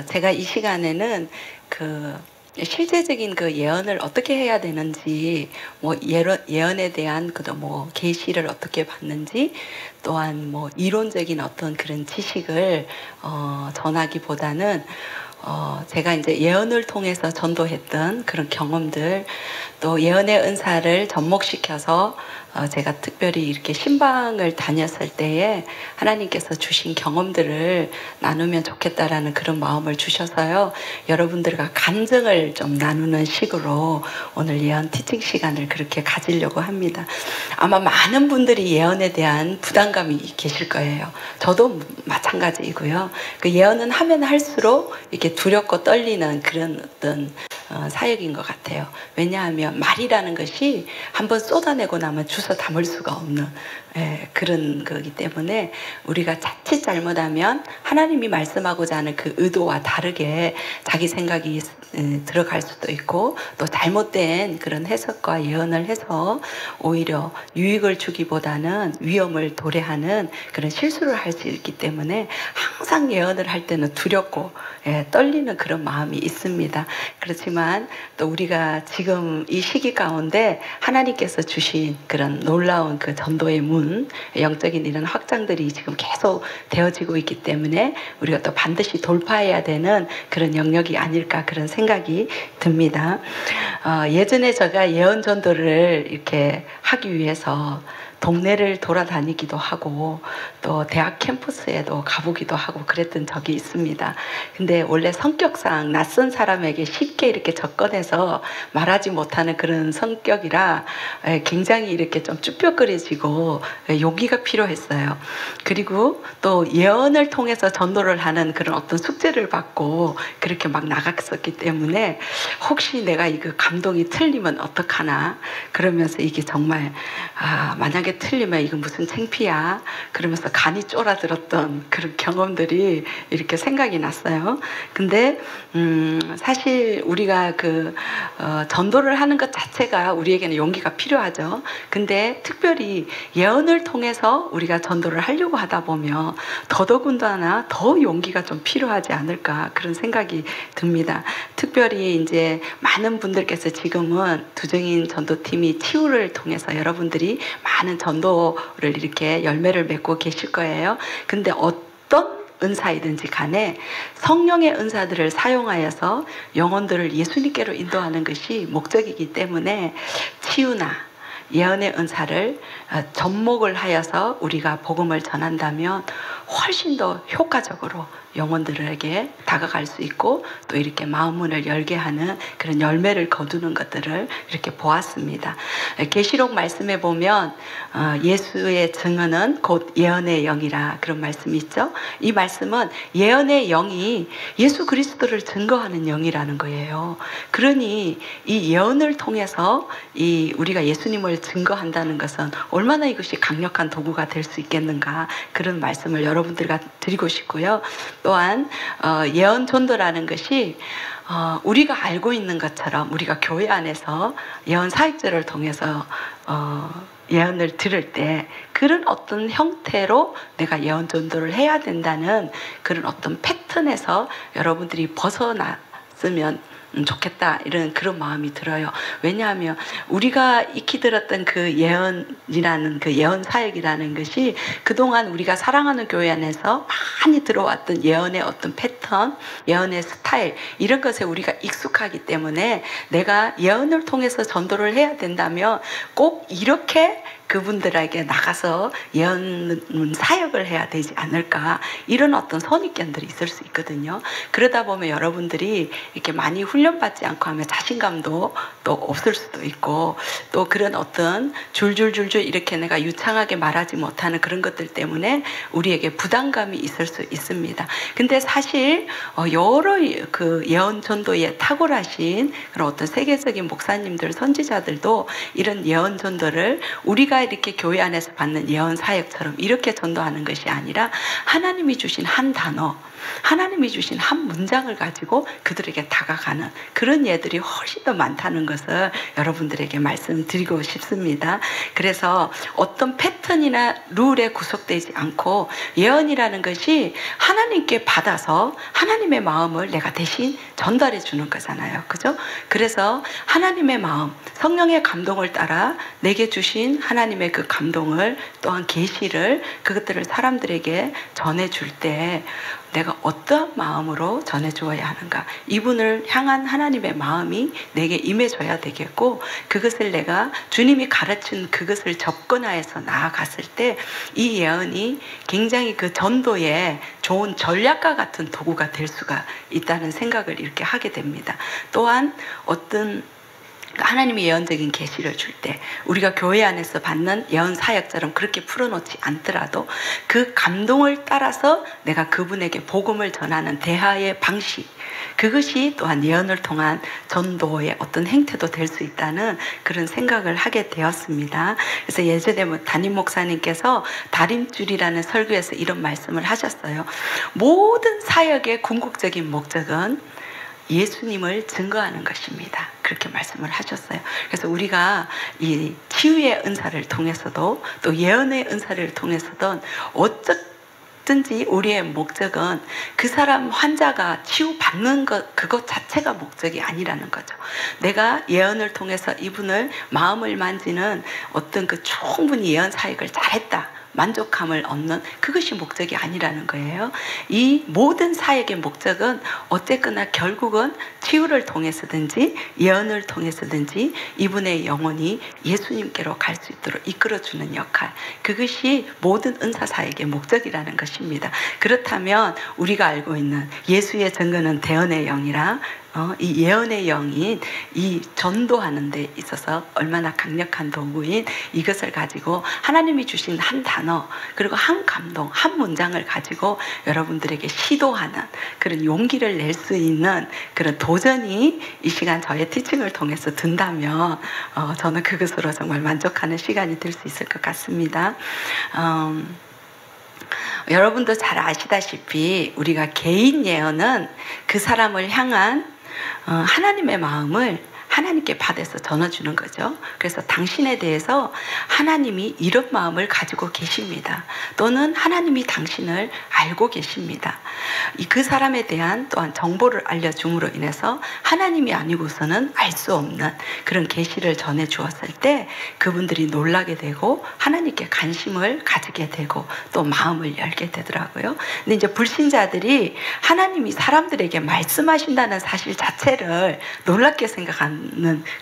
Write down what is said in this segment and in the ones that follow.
제가 이 시간에는 그 실제적인 그 예언을 어떻게 해야 되는지, 뭐 예언에 대한 그도 뭐 계시를 어떻게 받는지, 또한 뭐 이론적인 어떤 그런 지식을 전하기보다는 제가 이제 예언을 통해서 전도했던 그런 경험들, 또 예언의 은사를 접목시켜서 제가 특별히 이렇게 신방을 다녔을 때에 하나님께서 주신 경험들을 나누면 좋겠다라는 그런 마음을 주셔서요. 여러분들과 간증을 좀 나누는 식으로 오늘 예언 티칭 시간을 그렇게 가지려고 합니다. 아마 많은 분들이 예언에 대한 부담감이 계실 거예요. 저도 마찬가지이고요. 그 예언은 하면 할수록 이렇게 두렵고 떨리는 그런 어떤 사역인 것 같아요. 왜냐하면 말이라는 것이 한번 쏟아내고 나면 주워 담을 수가 없는 그런 거기 때문에 우리가 자칫 잘못하면 하나님이 말씀하고자 하는 그 의도와 다르게 자기 생각이 들어갈 수도 있고, 또 잘못된 그런 해석과 예언을 해서 오히려 유익을 주기보다는 위험을 도래하는 그런 실수를 할 수 있기 때문에 항상 예언을 할 때는 두렵고 떨리는 그런 마음이 있습니다. 그렇지만 또 우리가 지금 이 시기 가운데 하나님께서 주신 그런 놀라운 그 전도의 문, 영적인 이런 확장들이 지금 계속 되어지고 있기 때문에 우리가 또 반드시 돌파해야 되는 그런 영역이 아닐까, 그런 생각이 듭니다. 예전에 제가 예언 전도를 이렇게 하기 위해서 동네를 돌아다니기도 하고 또 대학 캠퍼스에도 가보기도 하고 그랬던 적이 있습니다. 근데 원래 성격상 낯선 사람에게 쉽게 이렇게 접근해서 말하지 못하는 그런 성격이라 굉장히 이렇게 좀 쭈뼛거려지고 용기가 필요했어요. 그리고 또 예언을 통해서 전도를 하는 그런 어떤 숙제를 받고 그렇게 막 나갔었기 때문에 혹시 내가 이거 감동이 틀리면 어떡하나, 그러면서 이게 정말 만약에 틀리면 이거 무슨 창피야, 그러면서 간이 쫄아들었던 그런 경험들이 이렇게 생각이 났어요. 근데 사실 우리가 그 전도를 하는 것 자체가 우리에게는 용기가 필요하죠. 근데 특별히 예언을 통해서 우리가 전도를 하려고 하다 보면 더더군다나 더 용기가 좀 필요하지 않을까, 그런 생각이 듭니다. 특별히 이제 많은 분들께서 지금은 두정인 전도팀이 치유를 통해서 여러분들이 많은 전도를 이렇게 열매를 맺고 계실 거예요. 근데 어떤 은사이든지 간에 성령의 은사들을 사용하여서 영혼들을 예수님께로 인도하는 것이 목적이기 때문에 치유나 예언의 은사를 접목을 하여서 우리가 복음을 전한다면 훨씬 더 효과적으로 영혼들에게 다가갈 수 있고, 또 이렇게 마음문을 열게 하는 그런 열매를 거두는 것들을 이렇게 보았습니다. 계시록 말씀에 보면 예수의 증언은 곧 예언의 영이라, 그런 말씀이 있죠. 이 말씀은 예언의 영이 예수 그리스도를 증거하는 영이라는 거예요. 그러니 이 예언을 통해서 우리가 예수님을 증거한다는 것은 얼마나 이것이 강력한 도구가 될 수 있겠는가, 그런 말씀을 여러분들과 드리고 싶고요. 또한 예언 전도라는 것이 우리가 알고 있는 것처럼 우리가 교회 안에서 예언 사역자를 통해서 예언을 들을 때 그런 어떤 형태로 내가 예언 전도를 해야 된다는 그런 어떤 패턴에서 여러분들이 벗어났으면 좋겠다, 이런 그런 마음이 들어요. 왜냐하면 우리가 익히 들었던 그 예언이라는, 그 예언 사역이라는 것이 그동안 우리가 사랑하는 교회 안에서 많이 들어왔던 예언의 어떤 패턴, 예언의 스타일, 이런 것에 우리가 익숙하기 때문에 내가 예언을 통해서 전도를 해야 된다면 꼭 이렇게 그분들에게 나가서 예언 사역을 해야 되지 않을까, 이런 어떤 선입견들이 있을 수 있거든요. 그러다 보면 여러분들이 이렇게 많이 훈련받지 않고 하면 자신감도 또 없을 수도 있고, 또 그런 어떤 줄줄줄줄 이렇게 내가 유창하게 말하지 못하는 그런 것들 때문에 우리에게 부담감이 있을 수 있습니다. 근데 사실 여러 그 예언 전도에 탁월하신 그런 어떤 세계적인 목사님들, 선지자들도 이런 예언 전도를 우리가 우리가 이렇게 교회 안에서 받는 예언 사역처럼 이렇게 전도하는 것이 아니라 하나님이 주신 한 단어, 하나님이 주신 한 문장을 가지고 그들에게 다가가는 그런 예들이 훨씬 더 많다는 것을 여러분들에게 말씀드리고 싶습니다. 그래서 어떤 패턴이나 룰에 구속되지 않고 예언이라는 것이 하나님께 받아서 하나님의 마음을 내가 대신 전달해 주는 거잖아요. 그죠? 그래서 하나님의 마음, 성령의 감동을 따라 내게 주신 하나님의 그 감동을 또한 계시를 그것들을 사람들에게 전해줄 때 내가 어떠한 마음으로 전해주어야 하는가, 이분을 향한 하나님의 마음이 내게 임해줘야 되겠고, 그것을 내가 주님이 가르친 그것을 접근하여서 나아갔을 때 이 예언이 굉장히 그 전도에 좋은 전략과 같은 도구가 될 수가 있다는 생각을 이렇게 하게 됩니다. 또한 어떤 하나님이 예언적인 계시를 줄 때 우리가 교회 안에서 받는 예언 사역처럼 그렇게 풀어놓지 않더라도 그 감동을 따라서 내가 그분에게 복음을 전하는 대화의 방식, 그것이 또한 예언을 통한 전도의 어떤 행태도 될 수 있다는 그런 생각을 하게 되었습니다. 그래서 예전에 담임 목사님께서 다림줄이라는 설교에서 이런 말씀을 하셨어요. 모든 사역의 궁극적인 목적은 예수님을 증거하는 것입니다. 그렇게 말씀을 하셨어요. 그래서 우리가 이 치유의 은사를 통해서도 또 예언의 은사를 통해서도 어쨌든지 우리의 목적은 그 사람 환자가 치유받는 것, 그것 자체가 목적이 아니라는 거죠. 내가 예언을 통해서 이분을 마음을 만지는 어떤 그 충분히 예언 사역을 잘했다, 만족감을 얻는 그것이 목적이 아니라는 거예요. 이 모든 사역의 목적은 어쨌거나 결국은 치유를 통해서든지 예언을 통해서든지 이분의 영혼이 예수님께로 갈 수 있도록 이끌어주는 역할, 그것이 모든 은사 사역의 목적이라는 것입니다. 그렇다면 우리가 알고 있는 예수의 증거는 대언의 영이라 이 예언의 영인 이 전도하는 데 있어서 얼마나 강력한 도구인 이것을 가지고 하나님이 주신 한 단어 그리고 한 감동, 한 문장을 가지고 여러분들에게 시도하는 그런 용기를 낼 수 있는 그런 도전이 이 시간 저의 티칭을 통해서 든다면 저는 그것으로 정말 만족하는 시간이 될 수 있을 것 같습니다. 여러분도 잘 아시다시피 우리가 개인 예언은 그 사람을 향한 하나님의 마음을 하나님께 받아서 전해주는 거죠. 그래서 당신에 대해서 하나님이 이런 마음을 가지고 계십니다. 또는 하나님이 당신을 알고 계십니다. 그 사람에 대한 또한 정보를 알려줌으로 인해서 하나님이 아니고서는 알 수 없는 그런 계시를 전해 주었을 때 그분들이 놀라게 되고 하나님께 관심을 가지게 되고 또 마음을 열게 되더라고요. 근데 이제 불신자들이 하나님이 사람들에게 말씀하신다는 사실 자체를 놀랍게 생각하는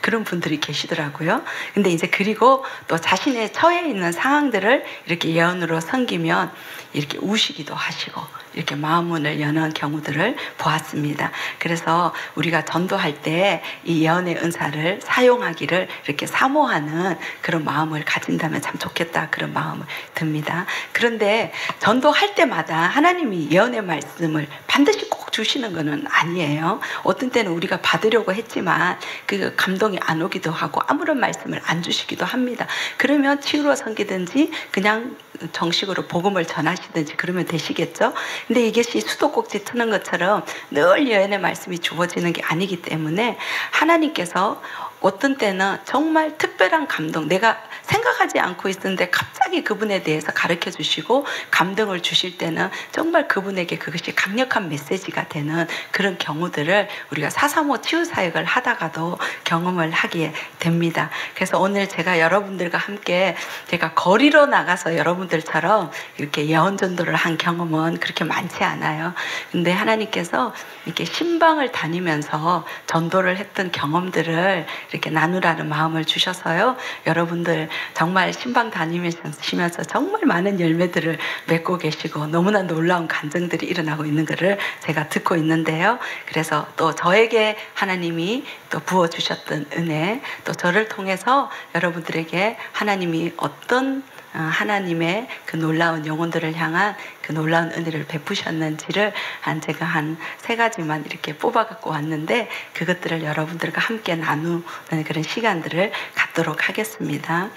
그런 분들이 계시더라고요. 근데 이제 그리고 또 자신의 처해 있는 상황들을 이렇게 예언으로 섬기면 이렇게 우시기도 하시고 이렇게 마음문을 여는 경우들을 보았습니다. 그래서 우리가 전도할 때 이 예언의 은사를 사용하기를 이렇게 사모하는 그런 마음을 가진다면 참 좋겠다, 그런 마음을 듭니다. 그런데 전도할 때마다 하나님이 예언의 말씀을 반드시 꼭 주시는 것은 아니에요. 어떤 때는 우리가 받으려고 했지만 그 감동이 안 오기도 하고 아무런 말씀을 안 주시기도 합니다. 그러면 치유로 섬기든지 그냥 정식으로 복음을 전하시든지 그러면 되시겠죠. 근데 이것이 수도꼭지 트는 것처럼 늘 예언의 말씀이 주어지는 게 아니기 때문에 하나님께서 어떤 때는 정말 특별한 감동, 내가 생각하지 않고 있었는데 갑자기 그분에 대해서 가르쳐 주시고 감동을 주실 때는 정말 그분에게 그것이 강력한 메시지가 되는 그런 경우들을 우리가 435 치유사역을 하다가도 경험을 하게 됩니다. 그래서 오늘 제가 여러분들과 함께 제가 거리로 나가서 여러분들처럼 이렇게 예언전도를 한 경험은 그렇게 많지 않아요. 근데 하나님께서 이렇게 신방을 다니면서 전도를 했던 경험들을 이렇게 나누라는 마음을 주셔서요. 여러분들 정말 신방 다니면서 정말 많은 열매들을 맺고 계시고 너무나 놀라운 간증들이 일어나고 있는 것을 제가 듣고 있는데요. 그래서 또 저에게 하나님이 또 부어주셨던 은혜, 또 저를 통해서 여러분들에게 하나님이 어떤 하나님의 그 놀라운 영혼들을 향한 그 놀라운 은혜를 베푸셨는지를 제가 한 3가지만 이렇게 뽑아 갖고 왔는데 그것들을 여러분들과 함께 나누는 그런 시간들을 갖도록 하겠습니다.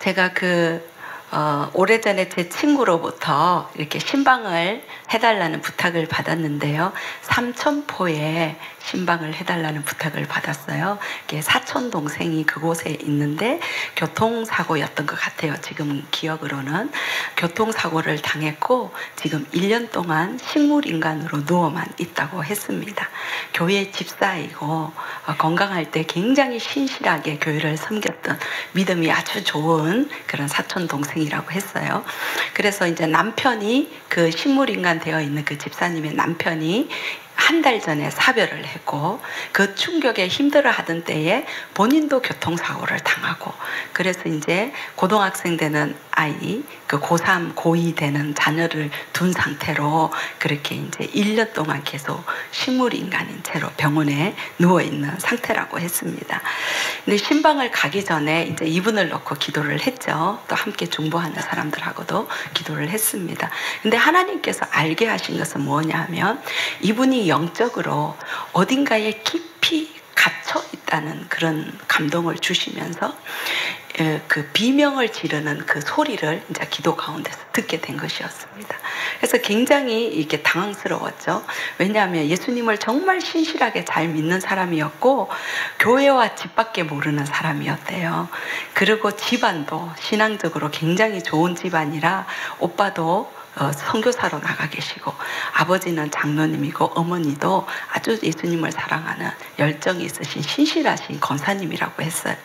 제가 오래전에 제 친구로부터 이렇게 신방을 해달라는 부탁을 받았는데요. 삼천포에 신방을 해달라는 부탁을 받았어요. 사촌 동생이 그곳에 있는데 교통사고였던 것 같아요. 지금 기억으로는 교통사고를 당했고 지금 1년 동안 식물인간으로 누워만 있다고 했습니다. 교회 집사이고 건강할 때 굉장히 신실하게 교회를 섬겼던 믿음이 아주 좋은 그런 사촌 동생이라고 했어요. 그래서 이제 남편이 그 식물인간 되어 있는 그 집사님의 남편이 한 달 전에 사별을 했고 그 충격에 힘들어하던 때에 본인도 교통사고를 당하고 그래서 이제 고등학생 되는 아이, 그 고3, 고2 되는 자녀를 둔 상태로 그렇게 이제 1년 동안 계속 식물인간인 채로 병원에 누워있는 상태라고 했습니다. 근데 신방을 가기 전에 이제 이분을 놓고 기도를 했죠. 또 함께 중보하는 사람들하고도 기도를 했습니다. 근데 하나님께서 알게 하신 것은 뭐냐 하면 이분이 영적으로 어딘가에 깊이 갇혀 있다는 그런 감동을 주시면서 그 비명을 지르는 그 소리를 이제 기도 가운데서 듣게 된 것이었습니다. 그래서 굉장히 이게 당황스러웠죠. 왜냐하면 예수님을 정말 신실하게 잘 믿는 사람이었고 교회와 집밖에 모르는 사람이었대요. 그리고 집안도 신앙적으로 굉장히 좋은 집안이라 오빠도 선교사로 나가 계시고 아버지는 장로님이고 어머니도 아주 예수님을 사랑하는 열정이 있으신 신실하신 권사님이라고 했어요.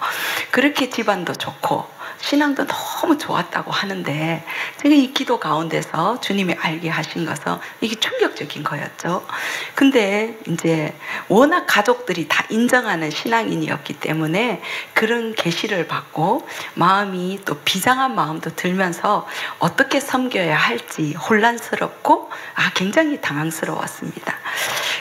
그렇게 집안도 좋고 신앙도 너무 좋았다고 하는데 제가 이 기도 가운데서 주님이 알게 하신 것은 이게 충격적인 거였죠. 근데 이제 워낙 가족들이 다 인정하는 신앙인이었기 때문에 그런 계시를 받고 마음이 또 비장한 마음도 들면서 어떻게 섬겨야 할지 혼란스럽고 굉장히 당황스러웠습니다.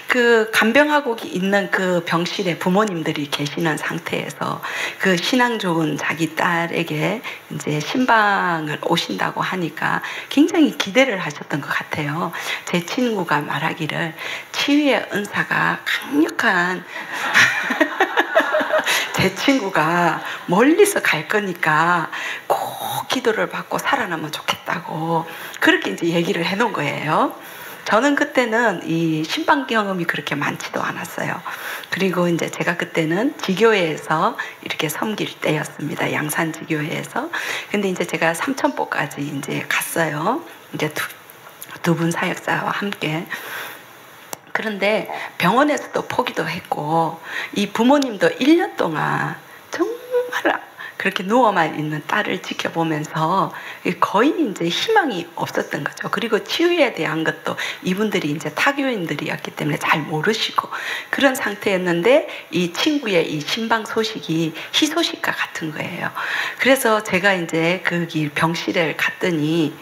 그 간병하고 있는 그 병실에 부모님들이 계시는 상태에서 그 신앙 좋은 자기 딸에게 이제 신방을 오신다고 하니까 굉장히 기대를 하셨던 것 같아요. 제 친구가 말하기를 치유의 은사가 강력한 제 친구가 멀리서 갈 거니까 꼭 기도를 받고 살아나면 좋겠다고 그렇게 이제 얘기를 해놓은 거예요. 저는 그때는 이 신방 경험이 그렇게 많지도 않았어요. 그리고 이제 제가 그때는 지교회에서 이렇게 섬길 때였습니다. 양산 지교회에서. 근데 이제 제가 삼천포까지 이제 갔어요. 이제 두 분 사역자와 함께. 그런데 병원에서도 포기도 했고 이 부모님도 1년 동안 정말 그렇게 누워만 있는 딸을 지켜보면서 거의 이제 희망이 없었던 거죠. 그리고 치유에 대한 것도 이분들이 이제 타교인들이었기 때문에 잘 모르시고 그런 상태였는데 이 친구의 이 신방 소식이 희소식과 같은 거예요. 그래서 제가 이제 거기 병실에 갔더니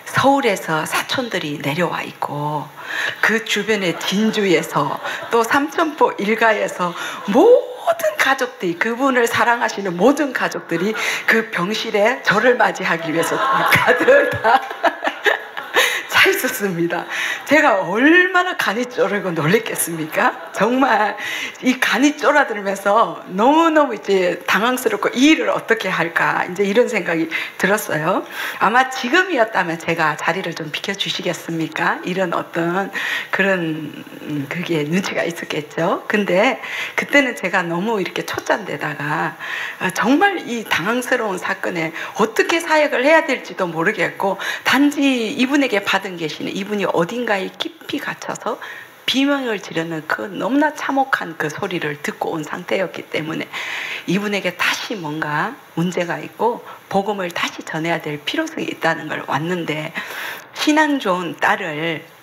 서울에서 사촌들이 내려와 있고 그 주변에 진주에서 또 삼천포 일가에서 모든 가족들이 그분을 사랑하시는 모든 가족들이 그 병실에 저를 맞이하기 위해서 다들 다 차 있었습니다. 제가 얼마나 간이 쪼르고 놀랬겠습니까? 정말 이 간이 쪼라들면서 너무너무 이제 당황스럽고 이 일을 어떻게 할까 이제 이런 생각이 들었어요. 아마 지금이었다면 제가 자리를 좀 비켜주시겠습니까? 이런 어떤 그런 그게 눈치가 있었겠죠. 근데 그때는 제가 너무 이렇게 초짠데다가 정말 이 당황스러운 사건에 어떻게 사역을 해야 될지도 모르겠고 단지 이분에게 받은 계시는 이분이 어딘가에 깊이 갇혀서 비명을 지르는 그 너무나 참혹한 그 소리를 듣고 온 상태였기 때문에 이분에게 다시 뭔가 문제가 있고 복음을 다시 전해야 될 필요성이 있다는 걸 왔는데 신앙 좋은 딸을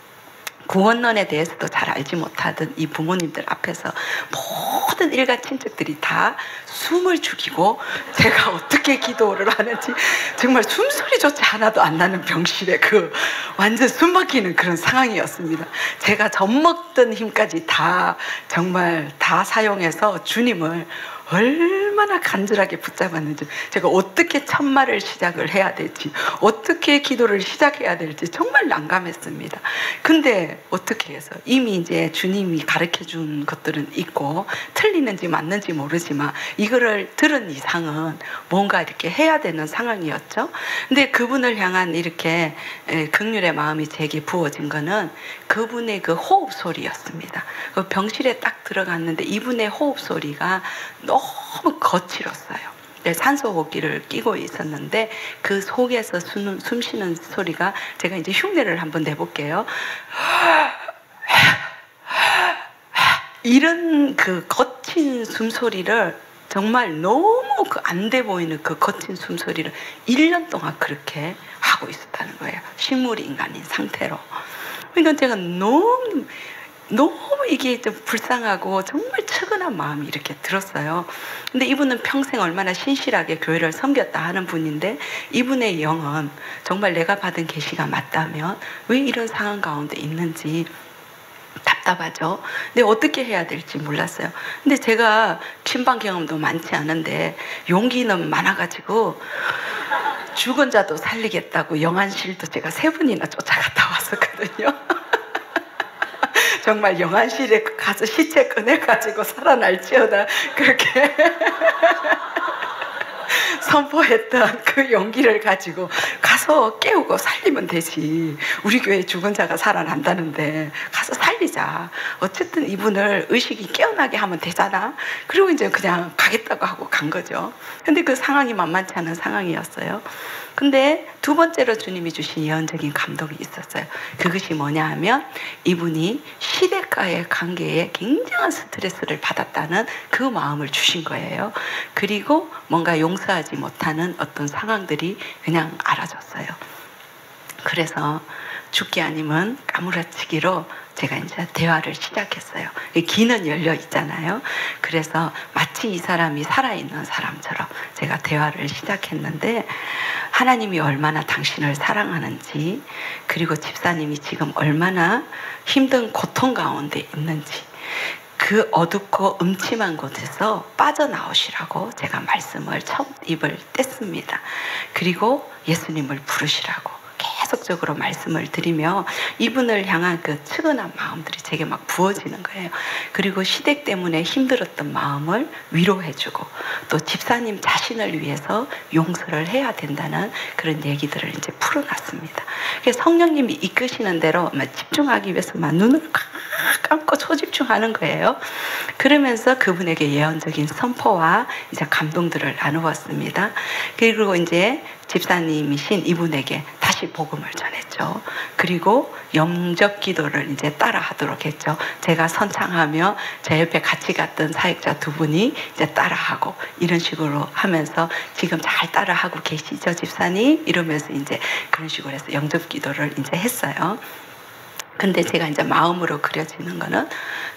구원론에 대해서도 잘 알지 못하던 이 부모님들 앞에서 모든 일가 친척들이 다 숨을 죽이고 제가 어떻게 기도를 하는지 정말 숨소리조차 하나도 안 나는 병실에 그 완전 숨 막히는 그런 상황이었습니다. 제가 젖먹던 힘까지 다 정말 다 사용해서 주님을 얼마나 얼마나 간절하게 붙잡았는지, 제가 어떻게 첫말을 시작을 해야 될지, 어떻게 기도를 시작해야 될지 정말 난감했습니다. 근데 어떻게 해서 이미 이제 주님이 가르쳐 준 것들은 있고 틀리는지 맞는지 모르지만 이거를 들은 이상은 뭔가 이렇게 해야 되는 상황이었죠. 근데 그분을 향한 이렇게 긍휼의 마음이 제게 부어진 거는 그분의 그 호흡 소리였습니다. 그 병실에 딱 들어갔는데 이분의 호흡 소리가 너무 거칠었어요. 산소호흡기를 끼고 있었는데 그 속에서 숨 쉬는 소리가, 제가 이제 흉내를 한번 내볼게요. 이런 그 거친 숨소리를, 정말 너무 그 안 돼 보이는 그 거친 숨소리를 1년 동안 그렇게 하고 있었다는 거예요. 식물인간인 상태로. 그러니까 제가 너무 이게 좀 불쌍하고 정말 측은한 마음이 이렇게 들었어요. 근데 이분은 평생 얼마나 신실하게 교회를 섬겼다 하는 분인데, 이분의 영은 정말 내가 받은 계시가 맞다면 왜 이런 상황 가운데 있는지 답답하죠. 근데 어떻게 해야 될지 몰랐어요. 근데 제가 신방 경험도 많지 않은데 용기는 많아가지고 죽은 자도 살리겠다고 영안실도 제가 3번이나 쫓아갔다 왔었거든요. 정말 영안실에 가서 시체 꺼내가지고 살아날지어다 그렇게 선포했던 그 용기를 가지고 가서 깨우고 살리면 되지. 우리 교회 죽은 자가 살아난다는데 가서 살리자. 어쨌든 이분을 의식이 깨어나게 하면 되잖아. 그리고 이제 그냥 가겠다고 하고 간 거죠. 근데 그 상황이 만만치 않은 상황이었어요. 근데 두 번째로 주님이 주신 예언적인 감동이 있었어요. 그것이 뭐냐 하면 이분이 시댁과의 관계에 굉장한 스트레스를 받았다는 그 마음을 주신 거예요. 그리고 뭔가 용서하지 못하는 어떤 상황들이 그냥 알아졌어요. 그래서 죽기 아니면 까무라치기로 제가 이제 대화를 시작했어요. 귀는 열려 있잖아요. 그래서 마치 이 사람이 살아있는 사람처럼 제가 대화를 시작했는데, 하나님이 얼마나 당신을 사랑하는지, 그리고 집사님이 지금 얼마나 힘든 고통 가운데 있는지, 그 어둡고 음침한 곳에서 빠져나오시라고 제가 말씀을 첫 입을 뗐습니다. 그리고 예수님을 부르시라고 계속적으로 말씀을 드리며 이분을 향한 그 측은한 마음들이 제게 막 부어지는 거예요. 그리고 시댁 때문에 힘들었던 마음을 위로해주고, 또 집사님 자신을 위해서 용서를 해야 된다는 그런 얘기들을 이제 풀어놨습니다. 그래서 성령님이 이끄시는 대로 집중하기 위해서 막 눈을 감고 초집중하는 거예요. 그러면서 그분에게 예언적인 선포와 이제 감동들을 나누었습니다. 그리고 이제 집사님이신 이분에게 다시 복음을 전했죠. 그리고 영접 기도를 이제 따라 하도록 했죠. 제가 선창하며 제 옆에 같이 갔던 사역자 2분이 이제 따라하고, 이런 식으로 하면서 지금 잘 따라하고 계시죠, 집사님? 이러면서 이제 그런 식으로 해서 영접 기도를 이제 했어요. 근데 제가 이제 마음으로 그려지는 거는,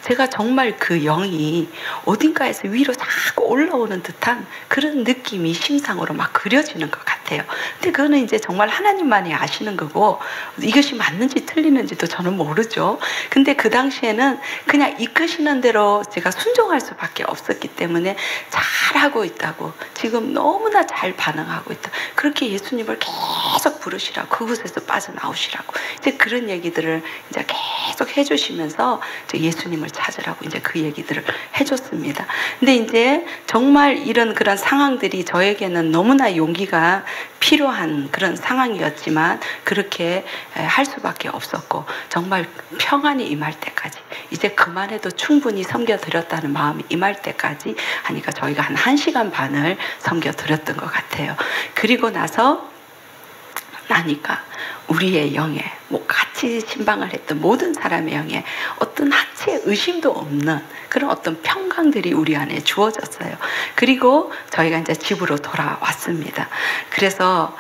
제가 정말 그 영이 어딘가에서 위로 자꾸 올라오는 듯한 그런 느낌이 심상으로 막 그려지는 것 같아요. 근데 그거는 이제 정말 하나님만이 아시는 거고, 이것이 맞는지 틀리는지도 저는 모르죠. 근데 그 당시에는 그냥 이끄시는 대로 제가 순종할 수밖에 없었기 때문에 잘하고 있다고, 지금 너무나 잘 반응하고 있다, 그렇게 예수님을 계속 부르시라고, 그곳에서 빠져나오시라고, 이제 그런 얘기들을 이제 계속 해주시면서 예수님을 찾으라고 이제 그 얘기들을 해줬습니다. 근데 이제 정말 이런 그런 상황들이 저에게는 너무나 용기가 필요한 그런 상황이었지만 그렇게 할 수밖에 없었고, 정말 평안이 임할 때까지, 이제 그만해도 충분히 섬겨드렸다는 마음이 임할 때까지 하니까 저희가 한 1시간 반을 섬겨드렸던 것 같아요. 그리고 나니까 우리의 영에, 같이 신방을 했던 모든 사람의 영에 어떤 하치의 의심도 없는 그런 어떤 평강들이 우리 안에 주어졌어요. 그리고 저희가 이제 집으로 돌아왔습니다. 그래서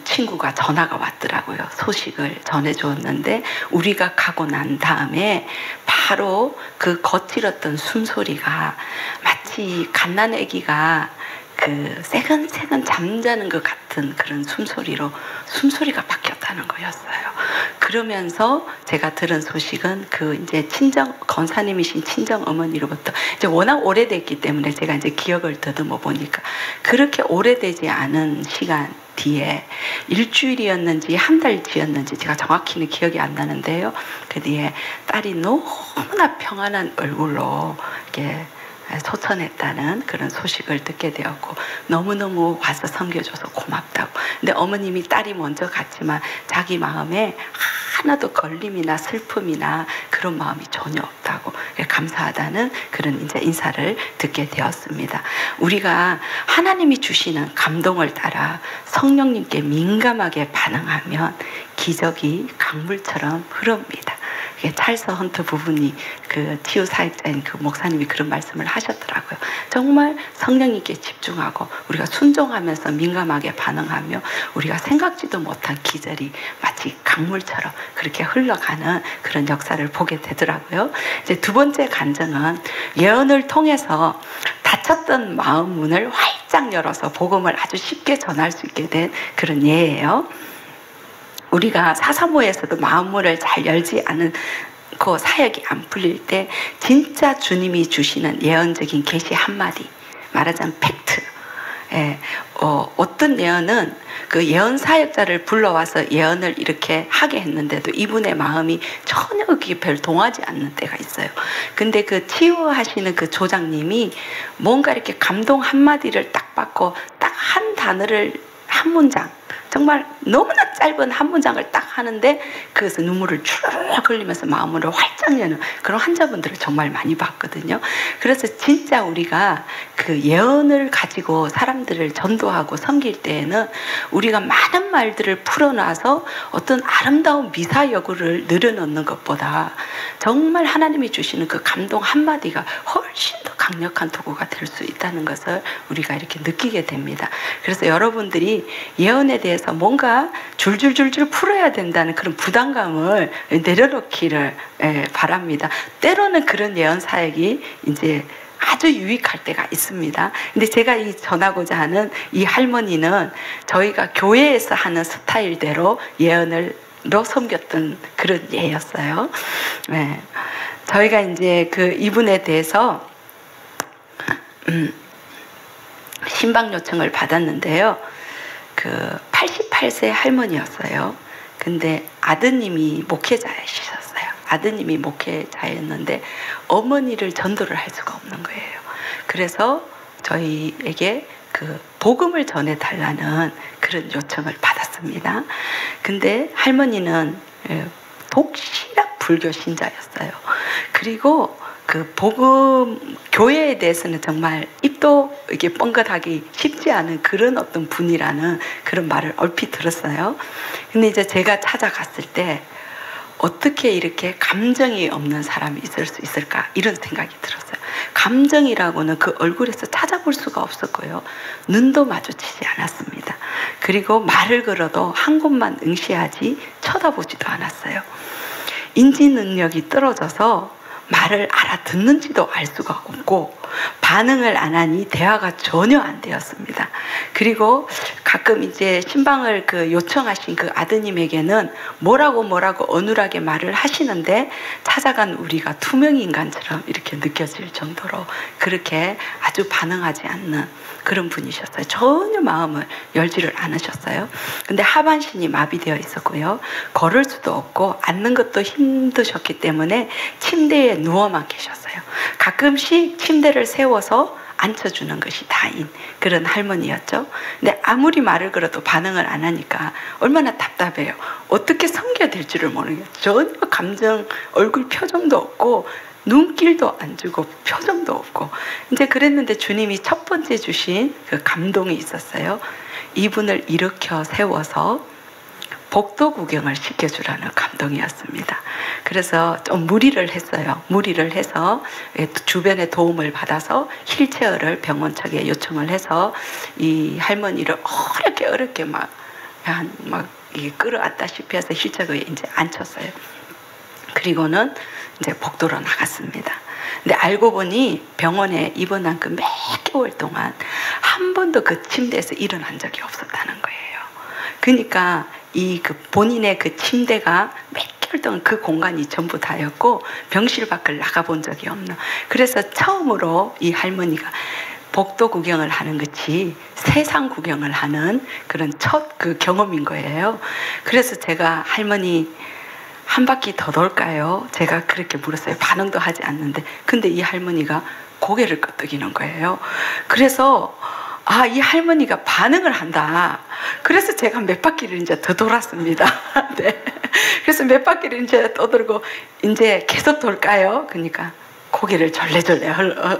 친구가 전화가 왔더라고요. 소식을 전해주었는데, 우리가 가고 난 다음에 바로 그 거칠었던 숨소리가 마치 갓난아기가 그 새근새근 잠자는 것 같은 그런 숨소리가 바뀌었다는 거였어요. 그러면서 제가 들은 소식은 그 이제 친정 권사님이신 친정 어머니로부터 이제 워낙 오래됐기 때문에 제가 이제 기억을 더듬어 보니까 그렇게 오래되지 않은 시간 뒤에 일주일이었는지 한 달치였는지 제가 정확히는 기억이 안 나는데요. 그 뒤에 딸이 너무나 평안한 얼굴로 이렇게 소천했다는 그런 소식을 듣게 되었고 너무너무 와서 섬겨줘서 고맙다고. 근데 어머님이 딸이 먼저 갔지만 자기 마음에 하나도 걸림이나 슬픔이나 그런 마음이 전혀 없다고 감사하다는 그런 이제 인사를 듣게 되었습니다. 우리가 하나님이 주시는 감동을 따라 성령님께 민감하게 반응하면 기적이 강물처럼 흐릅니다. 찰스 헌트 부분이 그 치유 사역자인 그 목사님이 그런 말씀을 하셨더라고요. 정말 성령님께 집중하고 우리가 순종하면서 민감하게 반응하며 우리가 생각지도 못한 기절이 마치 강물처럼 그렇게 흘러가는 그런 역사를 보게 되더라고요. 이제 두 번째 간증은 예언을 통해서 닫혔던 마음 문을 활짝 열어서 복음을 아주 쉽게 전할 수 있게 된 그런 예예요. 우리가 사사모에서도 마음문을 잘 열지 않은 그 사역이 안 풀릴 때 진짜 주님이 주시는 예언적인 계시 한마디, 말하자면 팩트. 어떤 예언은 그 예언 사역자를 불러와서 예언을 이렇게 하게 했는데도 이분의 마음이 전혀 그게 별 동하지 않는 때가 있어요. 근데 그 치유하시는 그 조장님이 뭔가 이렇게 감동 한마디를 딱 받고 딱 한 단어를 한 문장, 정말 너무나 짧은 한 문장을 딱 하는데 그래서 눈물을 쭉 흘리면서 마음을 활짝 여는 그런 환자분들을 정말 많이 봤거든요. 그래서 진짜 우리가 그 예언을 가지고 사람들을 전도하고 섬길 때에는 우리가 많은 말들을 풀어놔서 어떤 아름다운 미사여구를 늘어놓는 것보다 정말 하나님이 주시는 그 감동 한마디가 훨씬 더 강력한 도구가 될 수 있다는 것을 우리가 이렇게 느끼게 됩니다. 그래서 여러분들이 예언에 대해서 뭔가 줄줄줄줄 풀어야 된다는 그런 부담감을 내려놓기를 바랍니다. 때로는 그런 예언 사역이 이제 아주 유익할 때가 있습니다. 근데 제가 이 전하고자 하는 이 할머니는 저희가 교회에서 하는 스타일대로 예언을 섬겼던 그런 예였어요. 네. 저희가 이제 그 이분에 대해서 신방 요청을 받았는데요. 그 88세 할머니였어요. 근데 아드님이 목회자이셨어요. 아드님이 목회자였는데 어머니를 전도를 할 수가 없는 거예요. 그래서 저희에게 그 복음을 전해달라는 그런 요청을 받았습니다. 근데 할머니는 독실한 불교 신자였어요. 그리고 그 복음 교회에 대해서는 정말 입도 이게 뻥긋하기 쉽지 않은 그런 어떤 분이라는 그런 말을 얼핏 들었어요. 근데 이제 제가 찾아갔을 때 어떻게 이렇게 감정이 없는 사람이 있을 수 있을까 이런 생각이 들었어요. 감정이라고는 그 얼굴에서 찾아볼 수가 없었고요. 눈도 마주치지 않았습니다. 그리고 말을 걸어도 한 곳만 응시하지 쳐다보지도 않았어요. 인지 능력이 떨어져서 말을 알아듣는지도 알 수가 없고 반응을 안 하니 대화가 전혀 안 되었습니다. 그리고 가끔 이제 신방을 그 요청하신 그 아드님에게는 뭐라고 어눌하게 말을 하시는데 찾아간 우리가 투명인간처럼 이렇게 느껴질 정도로 그렇게 아주 반응하지 않는 그런 분이셨어요. 전혀 마음을 열지를 않으셨어요. 근데 하반신이 마비되어 있었고요. 걸을 수도 없고 앉는 것도 힘드셨기 때문에 침대에 누워만 계셨어요. 가끔씩 침대를 세워서 앉혀주는 것이 다인 그런 할머니였죠. 근데 아무리 말을 걸어도 반응을 안 하니까 얼마나 답답해요. 어떻게 섬겨야 될지를 모르겠어요. 전혀 감정, 얼굴 표정도 없고 눈길도 안 주고 표정도 없고 이제 그랬는데 주님이 첫 번째 주신 그 감동이 있었어요. 이분을 일으켜 세워서 복도 구경을 시켜주라는 감동이었습니다. 그래서 좀 무리를 했어요. 무리를 해서 주변의 도움을 받아서 휠체어를 병원 측에 요청을 해서 이 할머니를 어렵게 막 끌어안다시피 해서 휠체어에 이제 앉혔어요. 그리고는 이제 복도로 나갔습니다. 근데 알고 보니 병원에 입원한 그 몇 개월 동안 한 번도 그 침대에서 일어난 적이 없었다는 거예요. 그러니까 이 그 본인의 그 침대가 몇 개월 동안 그 공간이 전부 다였고 병실 밖을 나가본 적이 없는. 그래서 처음으로 이 할머니가 복도 구경을 하는 것이 세상 구경을 하는 그런 첫 그 경험인 거예요. 그래서 제가 할머니 한 바퀴 더 돌까요? 제가 그렇게 물었어요. 반응도 하지 않는데. 근데 이 할머니가 고개를 끄덕이는 거예요. 그래서 아, 이 할머니가 반응을 한다. 그래서 제가 몇 바퀴를 이제 더 돌았습니다. 네. 그래서 몇 바퀴를 이제 떠돌고 이제 계속 돌까요? 그러니까 고개를 절레절레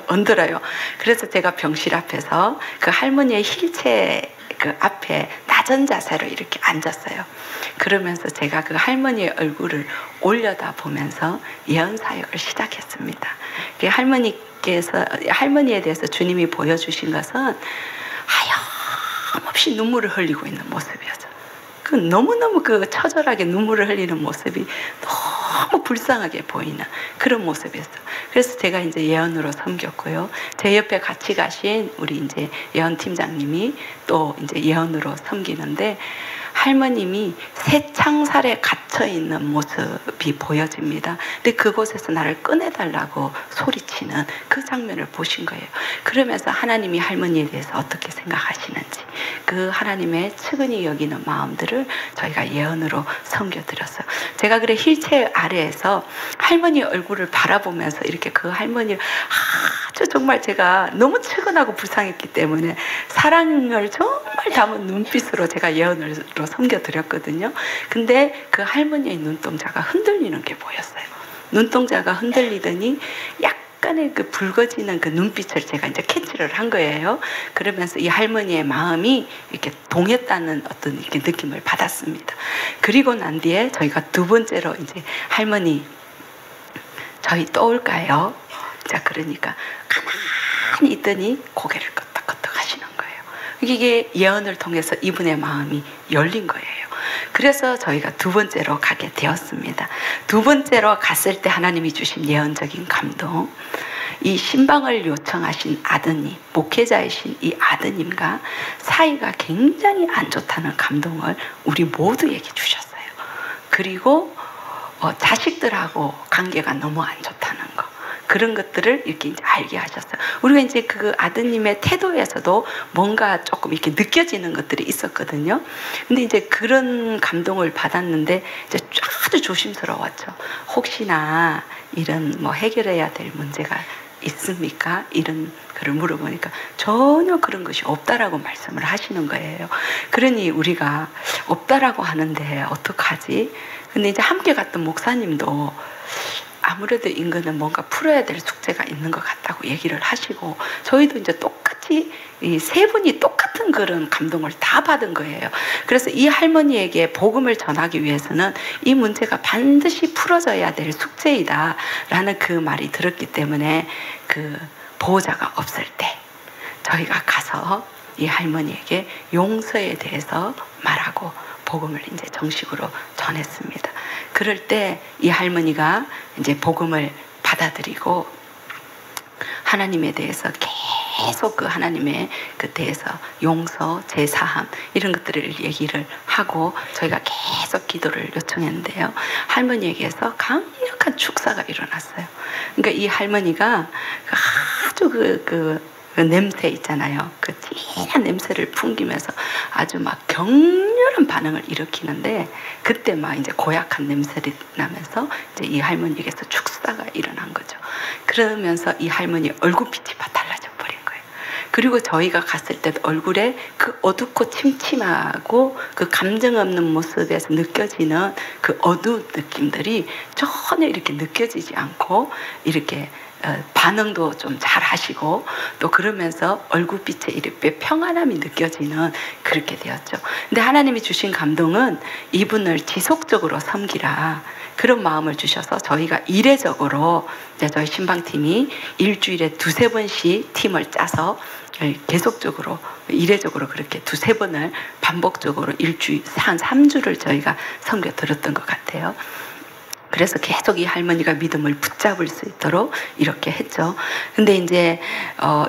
흔들어요. 그래서 제가 병실 앞에서 그 할머니의 힐체 그 앞에 낮은 자세로 이렇게 앉았어요. 그러면서 제가 그 할머니의 얼굴을 올려다 보면서 예언 사역을 시작했습니다. 그 할머니에 대해서 주님이 보여주신 것은 하염없이 눈물을 흘리고 있는 모습이었어요. 그 너무너무 그 처절하게 눈물을 흘리는 모습이 너무 불쌍하게 보이는 그런 모습이었어요. 그래서 제가 이제 예언으로 섬겼고요. 제 옆에 같이 가신 우리 이제 예언 팀장님이 또 이제 예언으로 섬기는데 할머님이 새 창살에 갇혀 있는 모습이 보여집니다. 근데 그곳에서 나를 꺼내달라고 소리치는 그 장면을 보신 거예요. 그러면서 하나님이 할머니에 대해서 어떻게 생각하시는지 그 하나님의 측은히 여기는 마음들을 저희가 예언으로 섬겨드렸어요. 제가 그래 힐체 아래에서 할머니 얼굴을 바라보면서 이렇게 그 할머니를 아주 정말 제가 너무 측은하고 불쌍했기 때문에 사랑을 정말 담은 눈빛으로 제가 예언으로 섬겨드렸거든요. 근데 그 할머니의 눈동자가 흔들리는 게 보였어요. 눈동자가 흔들리더니 약간의 그 붉어지는 그 눈빛을 제가 이제 캐치를 한 거예요. 그러면서 이 할머니의 마음이 이렇게 동했다는 어떤 이렇게 느낌을 받았습니다. 그리고 난 뒤에 저희가 두 번째로 이제 할머니 저희 또 올까요? 자, 그러니까 가만히 있더니 고개를 끄덕끄덕 하시는 거예요. 이게 예언을 통해서 이분의 마음이 열린 거예요. 그래서 저희가 두 번째로 가게 되었습니다. 두 번째로 갔을 때 하나님이 주신 예언적인 감동, 이 신방을 요청하신 아드님, 목회자이신 이 아드님과 사이가 굉장히 안 좋다는 감동을 우리 모두에게 주셨어요. 그리고 자식들하고 관계가 너무 안 좋다는 거, 그런 것들을 이렇게 이제 알게 하셨어요. 우리가 이제 그 아드님의 태도에서도 뭔가 조금 이렇게 느껴지는 것들이 있었거든요. 근데 이제 그런 감동을 받았는데 이제 아주 조심스러웠죠. 혹시나 이런 뭐 해결해야 될 문제가 있습니까? 이런 거를 물어보니까 전혀 그런 것이 없다라고 말씀을 하시는 거예요. 그러니 우리가 없다라고 하는데 어떡하지? 근데 이제 함께 갔던 목사님도 아무래도 인간은 뭔가 풀어야 될 숙제가 있는 것 같다고 얘기를 하시고, 저희도 이제 똑같이 이 세 분이 똑같은 그런 감동을 다 받은 거예요. 그래서 이 할머니에게 복음을 전하기 위해서는 이 문제가 반드시 풀어져야 될 숙제이다 라는 그 말이 들었기 때문에 그 보호자가 없을 때 저희가 가서 이 할머니에게 용서에 대해서 말하고 복음을 이제 정식으로 전했습니다. 그럴 때 이 할머니가 이제 복음을 받아들이고 하나님에 대해서 계속 그 하나님의 그 대해서 용서, 제사함 이런 것들을 얘기를 하고 저희가 계속 기도를 요청했는데요. 할머니에게서 강력한 축사가 일어났어요. 그러니까 이 할머니가 아주 그 냄새 있잖아요. 그 진한 냄새를 풍기면서 아주 막 격렬한 반응을 일으키는데, 그때 막 이제 고약한 냄새를 나면서 이제 이 할머니에게서 축사가 일어난 거죠. 그러면서 이 할머니 얼굴빛이 막 달라져 버린 거예요. 그리고 저희가 갔을 때도 얼굴에 그 어둡고 침침하고 그 감정 없는 모습에서 느껴지는 그 어두운 느낌들이 전혀 이렇게 느껴지지 않고 이렇게 반응도 좀 잘 하시고 또 그러면서 얼굴빛에 이렇게 평안함이 느껴지는 그렇게 되었죠. 근데 하나님이 주신 감동은 이분을 지속적으로 섬기라 그런 마음을 주셔서 저희가 이례적으로 저희 신방팀이 일주일에 두세 번씩 팀을 짜서 계속적으로 이례적으로 그렇게 두세 번을 반복적으로 일주일 한 3주를 저희가 섬겨 들었던 것 같아요. 그래서 계속 이 할머니가 믿음을 붙잡을 수 있도록 이렇게 했죠. 근데 이제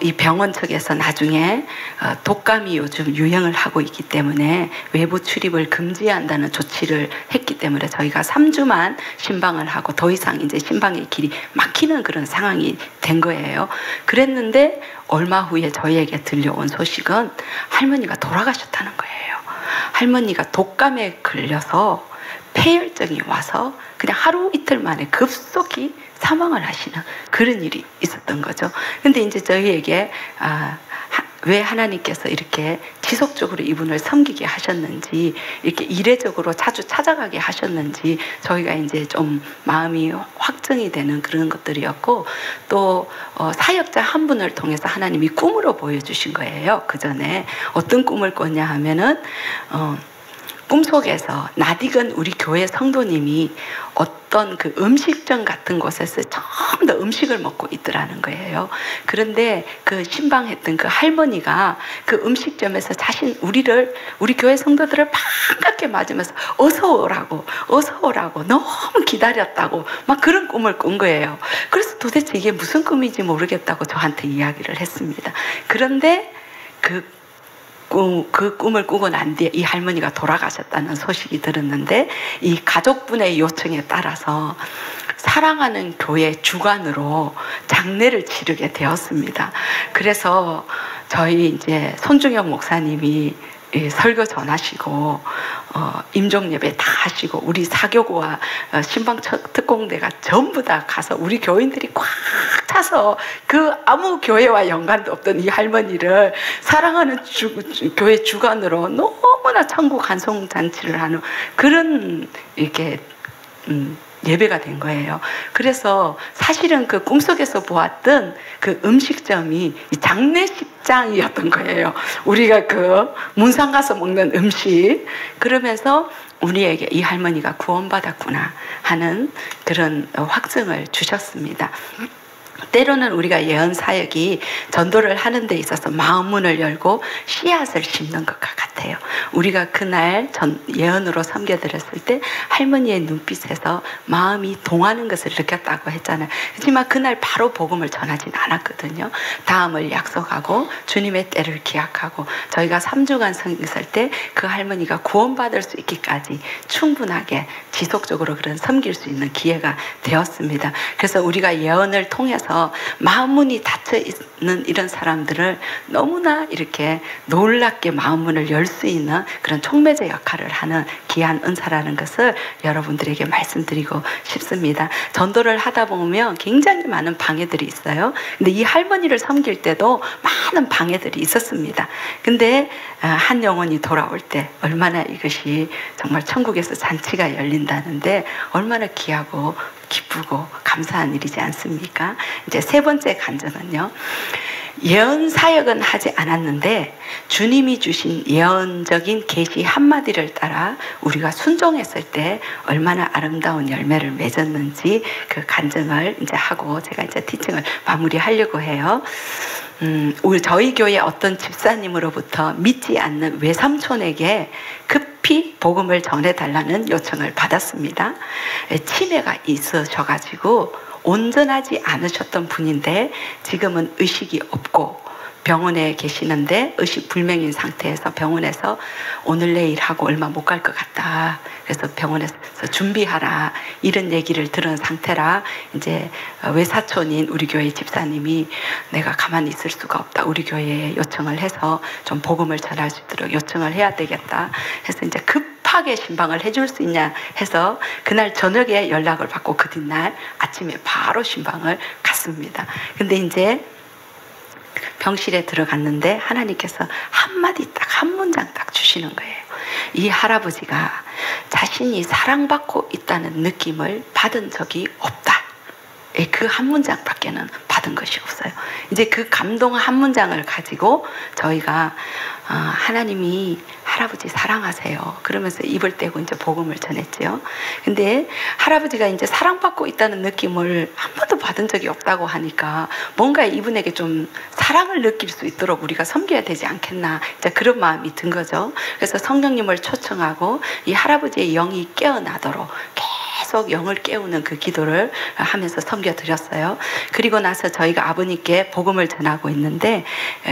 이 병원 측에서 나중에 독감이 요즘 유행을 하고 있기 때문에 외부 출입을 금지한다는 조치를 했기 때문에 저희가 3주만 신방을 하고 더 이상 이제 신방의 길이 막히는 그런 상황이 된 거예요. 그랬는데 얼마 후에 저희에게 들려온 소식은 할머니가 돌아가셨다는 거예요. 할머니가 독감에 걸려서 폐혈증이 와서 그냥 하루 이틀 만에 급속히 사망을 하시는 그런 일이 있었던 거죠. 근데 이제 저희에게 왜 하나님께서 이렇게 지속적으로 이분을 섬기게 하셨는지, 이렇게 이례적으로 자주 찾아가게 하셨는지 저희가 이제 좀 마음이 확증이 되는 그런 것들이었고, 또 사역자 한 분을 통해서 하나님이 꿈으로 보여주신 거예요. 그 전에 어떤 꿈을 꿨냐 하면은 꿈속에서 낯익은 우리 교회 성도님이 어떤 그 음식점 같은 곳에서 처음 더 음식을 먹고 있더라는 거예요. 그런데 그 신방했던 그 할머니가 그 음식점에서 우리 교회 성도들을 반갑게 맞으면서 어서 오라고 너무 기다렸다고 막 그런 꿈을 꾼 거예요. 그래서 도대체 이게 무슨 꿈인지 모르겠다고 저한테 이야기를 했습니다. 그런데 그 꿈을 꾸고 난 뒤에 이 할머니가 돌아가셨다는 소식이 들었는데, 이 가족분의 요청에 따라서 사랑하는 교회 주관으로 장례를 치르게 되었습니다. 그래서 저희 이제 손중영 목사님이 설교 전하시고 임종 예배 다 하시고 우리 사교구와 신방 특공대가 전부 다 가서 우리 교인들이 꽉 차서 그 아무 교회와 연관도 없던 이 할머니를 사랑하는 교회 주관으로 너무나 천국 간송 잔치를 하는 그런 이렇게 예배가 된 거예요. 그래서 사실은 그 꿈속에서 보았던 그 음식점이 장례식장이었던 거예요. 우리가 그 문상 가서 먹는 음식. 그러면서 우리에게 이 할머니가 구원받았구나 하는 그런 확증을 주셨습니다. 때로는 우리가 예언 사역이 전도를 하는 데 있어서 마음문을 열고 씨앗을 심는 것과 같아요. 우리가 그날 예언으로 섬겨드렸을 때 할머니의 눈빛에서 마음이 동하는 것을 느꼈다고 했잖아요. 하지만 그날 바로 복음을 전하진 않았거든요. 다음을 약속하고 주님의 때를 기약하고 저희가 3주간 섬겼을 때 그 할머니가 구원받을 수 있기까지 충분하게 지속적으로 그런 섬길 수 있는 기회가 되었습니다. 그래서 우리가 예언을 통해서 마음문이 닫혀있는 이런 사람들을 너무나 이렇게 놀랍게 마음문을 열 수 있는 그런 촉매제 역할을 하는 귀한 은사라는 것을 여러분들에게 말씀드리고 싶습니다. 전도를 하다 보면 굉장히 많은 방해들이 있어요. 근데 이 할머니를 섬길 때도 많은 방해들이 있었습니다. 근데 한 영혼이 돌아올 때 얼마나 이것이 정말 천국에서 잔치가 열린다는데 얼마나 귀하고 기쁘고 감사한 일이지 않습니까? 이제 세 번째 간증은요. 예언 사역은 하지 않았는데 주님이 주신 예언적인 계시 한마디를 따라 우리가 순종했을 때 얼마나 아름다운 열매를 맺었는지 그 간증을 이제 하고 제가 이제 티칭을 마무리하려고 해요. 저희 교회 어떤 집사님으로부터 믿지 않는 외삼촌에게 급히 복음을 전해달라는 요청을 받았습니다. 치매가 있으셔가지고 온전하지 않으셨던 분인데 지금은 의식이 없고 병원에 계시는데 의식 불명인 상태에서 병원에서 오늘 내일 하고 얼마 못 갈 것 같다. 그래서 병원에서 준비하라 이런 얘기를 들은 상태라 이제 외사촌인 우리 교회 집사님이 내가 가만히 있을 수가 없다. 우리 교회에 요청을 해서 좀 복음을 전할 수 있도록 요청을 해야 되겠다. 해서 이제 급하게 신방을 해줄 수 있냐 해서 그날 저녁에 연락을 받고 그 뒷날 아침에 바로 신방을 갔습니다. 근데 이제 병실에 들어갔는데 하나님께서 한마디 딱 한 문장 딱 주시는 거예요. 이 할아버지가 자신이 사랑받고 있다는 느낌을 받은 적이 없다. 그 한 문장밖에는 받은 것이 없어요. 이제 그 감동 한 문장을 가지고 저희가 하나님이 할아버지 사랑하세요. 그러면서 입을 떼고 이제 복음을 전했죠. 근데 할아버지가 이제 사랑받고 있다는 느낌을 한 번도 받은 적이 없다고 하니까 뭔가 이분에게 좀 사랑을 느낄 수 있도록 우리가 섬겨야 되지 않겠나. 이제 그런 마음이 든 거죠. 그래서 성령님을 초청하고 이 할아버지의 영이 깨어나도록 계속 영을 깨우는 그 기도를 하면서 섬겨드렸어요. 그리고 나서 저희가 아버님께 복음을 전하고 있는데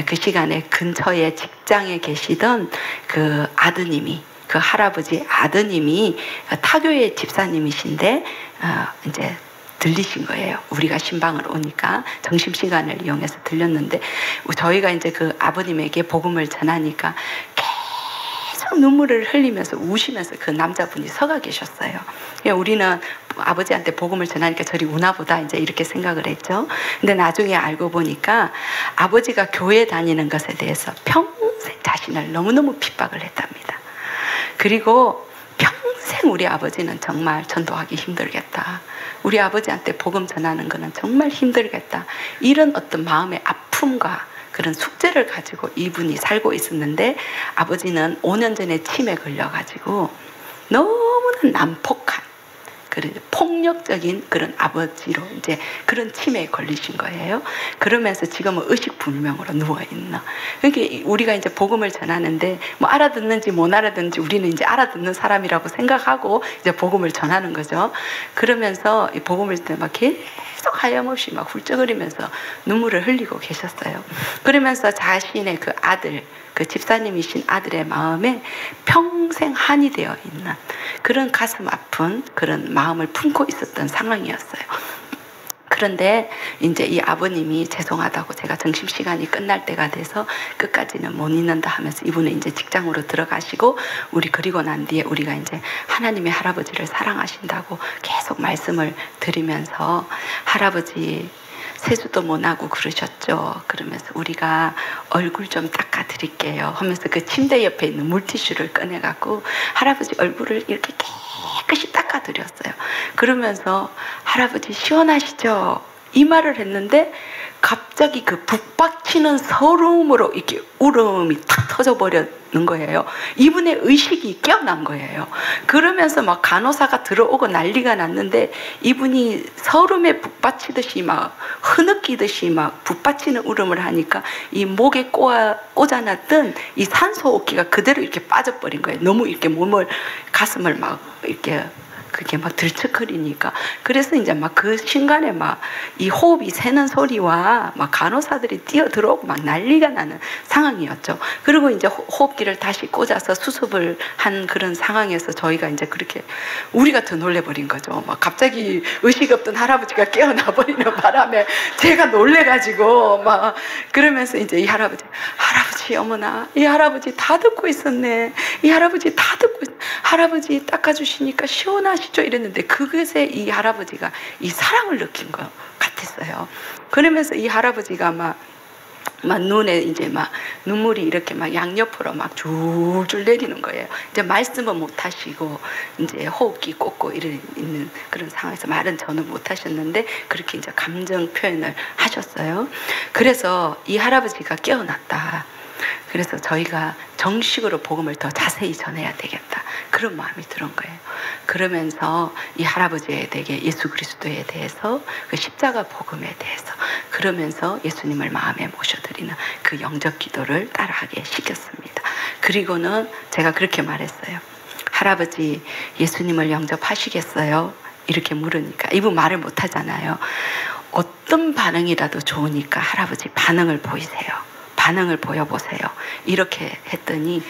그 시간에 근처에 직장에 계시던 그 아드님이, 그 할아버지 아드님이 타교의 집사님이신데 이제 들리신 거예요. 우리가 신방을 오니까 점심시간을 이용해서 들렸는데 저희가 이제 그 아버님에게 복음을 전하니까 계속 눈물을 흘리면서 우시면서 그 남자분이 서가 계셨어요. 우리는 아버지한테 복음을 전하니까 저리 우나보다 이제 이렇게 생각을 했죠. 근데 나중에 알고 보니까 아버지가 교회 다니는 것에 대해서 평생 자신을 너무너무 핍박을 했답니다. 그리고 평생 우리 아버지는 정말 전도하기 힘들겠다. 우리 아버지한테 복음 전하는 거는 정말 힘들겠다. 이런 어떤 마음의 아픔과 그런 숙제를 가지고 이분이 살고 있었는데 아버지는 5년 전에 치매에 걸려가지고 너무나 난폭한 그런 폭력적인 그런 아버지로 이제 그런 치매에 걸리신 거예요. 그러면서 지금은 의식불명으로 누워있는. 그러니까 우리가 이제 복음을 전하는데 뭐 알아듣는지 못 알아듣는지 우리는 이제 알아듣는 사람이라고 생각하고 이제 복음을 전하는 거죠. 그러면서 이 복음을 때 막 계속 하염없이 막 훌쩍거리면서 눈물을 흘리고 계셨어요. 그러면서 자신의 그 아들, 그 집사님이신 아들의 마음에 평생 한이 되어 있는 그런 가슴 아픈 그런 마음을 품고 있었던 상황이었어요. 그런데 이제 이 아버님이 죄송하다고 제가 점심시간이 끝날 때가 돼서 끝까지는 못 있는다 하면서 이분은 이제 직장으로 들어가시고 우리 그리고 난 뒤에 우리가 이제 하나님의 할아버지를 사랑하신다고 계속 말씀을 드리면서 할아버지 세수도 못 하고 그러셨죠. 그러면서 우리가 얼굴 좀 닦아 드릴게요 하면서 그 침대 옆에 있는 물티슈를 꺼내갖고 할아버지 얼굴을 이렇게 깨끗이 닦아 드렸어요. 그러면서 할아버지 시원하시죠? 이 말을 했는데 갑자기 그 북박치는 서름으로 이렇게 울음이 탁 터져버리는 거예요. 이분의 의식이 깨어난 거예요. 그러면서 막 간호사가 들어오고 난리가 났는데 이분이 서름에 북받치듯이 막 흐느끼듯이 막 북받치는 울음을 하니까 이 목에 꽂아놨던 이 산소호흡기가 그대로 이렇게 빠져버린 거예요. 너무 이렇게 몸을 가슴을 막 이렇게 그게 막 들썩거리니까. 그래서 이제 막 그 순간에 막 이 호흡이 새는 소리와 막 간호사들이 뛰어 들어오고 막 난리가 나는 상황이었죠. 그리고 이제 호흡기를 다시 꽂아서 수습을 한 그런 상황에서 저희가 이제 그렇게 우리가 더 놀래버린 거죠. 막 갑자기 의식 없던 할아버지가 깨어나 버리는 바람에 제가 놀래가지고 막 그러면서 이제 이 할아버지 어머나 이 할아버지 다 듣고 있었네. 이 할아버지 다 듣고 할아버지 닦아주시니까 시원하시죠? 이랬는데 그것에 이 할아버지가 이 사랑을 느낀 것 같았어요. 그러면서 이 할아버지가 막 눈에 이제 막 눈물이 이렇게 막 양옆으로 막 줄줄 내리는 거예요. 이제 말씀은 못 하시고 이제 호흡기 꽂고 있는 그런 상황에서 말은 저는 못 하셨는데 그렇게 이제 감정 표현을 하셨어요. 그래서 이 할아버지가 깨어났다. 그래서 저희가 정식으로 복음을 더 자세히 전해야 되겠다. 그런 마음이 들은 거예요. 그러면서 이 할아버지에 대해 예수 그리스도에 대해서 그 십자가 복음에 대해서 그러면서 예수님을 마음에 모셔드리는 그 영접 기도를 따라하게 시켰습니다. 그리고는 제가 그렇게 말했어요. 할아버지 예수님을 영접하시겠어요? 이렇게 물으니까 이분 말을 못 하잖아요. 어떤 반응이라도 좋으니까 할아버지 반응을 보이세요. 반응을 보여보세요. 이렇게 했더니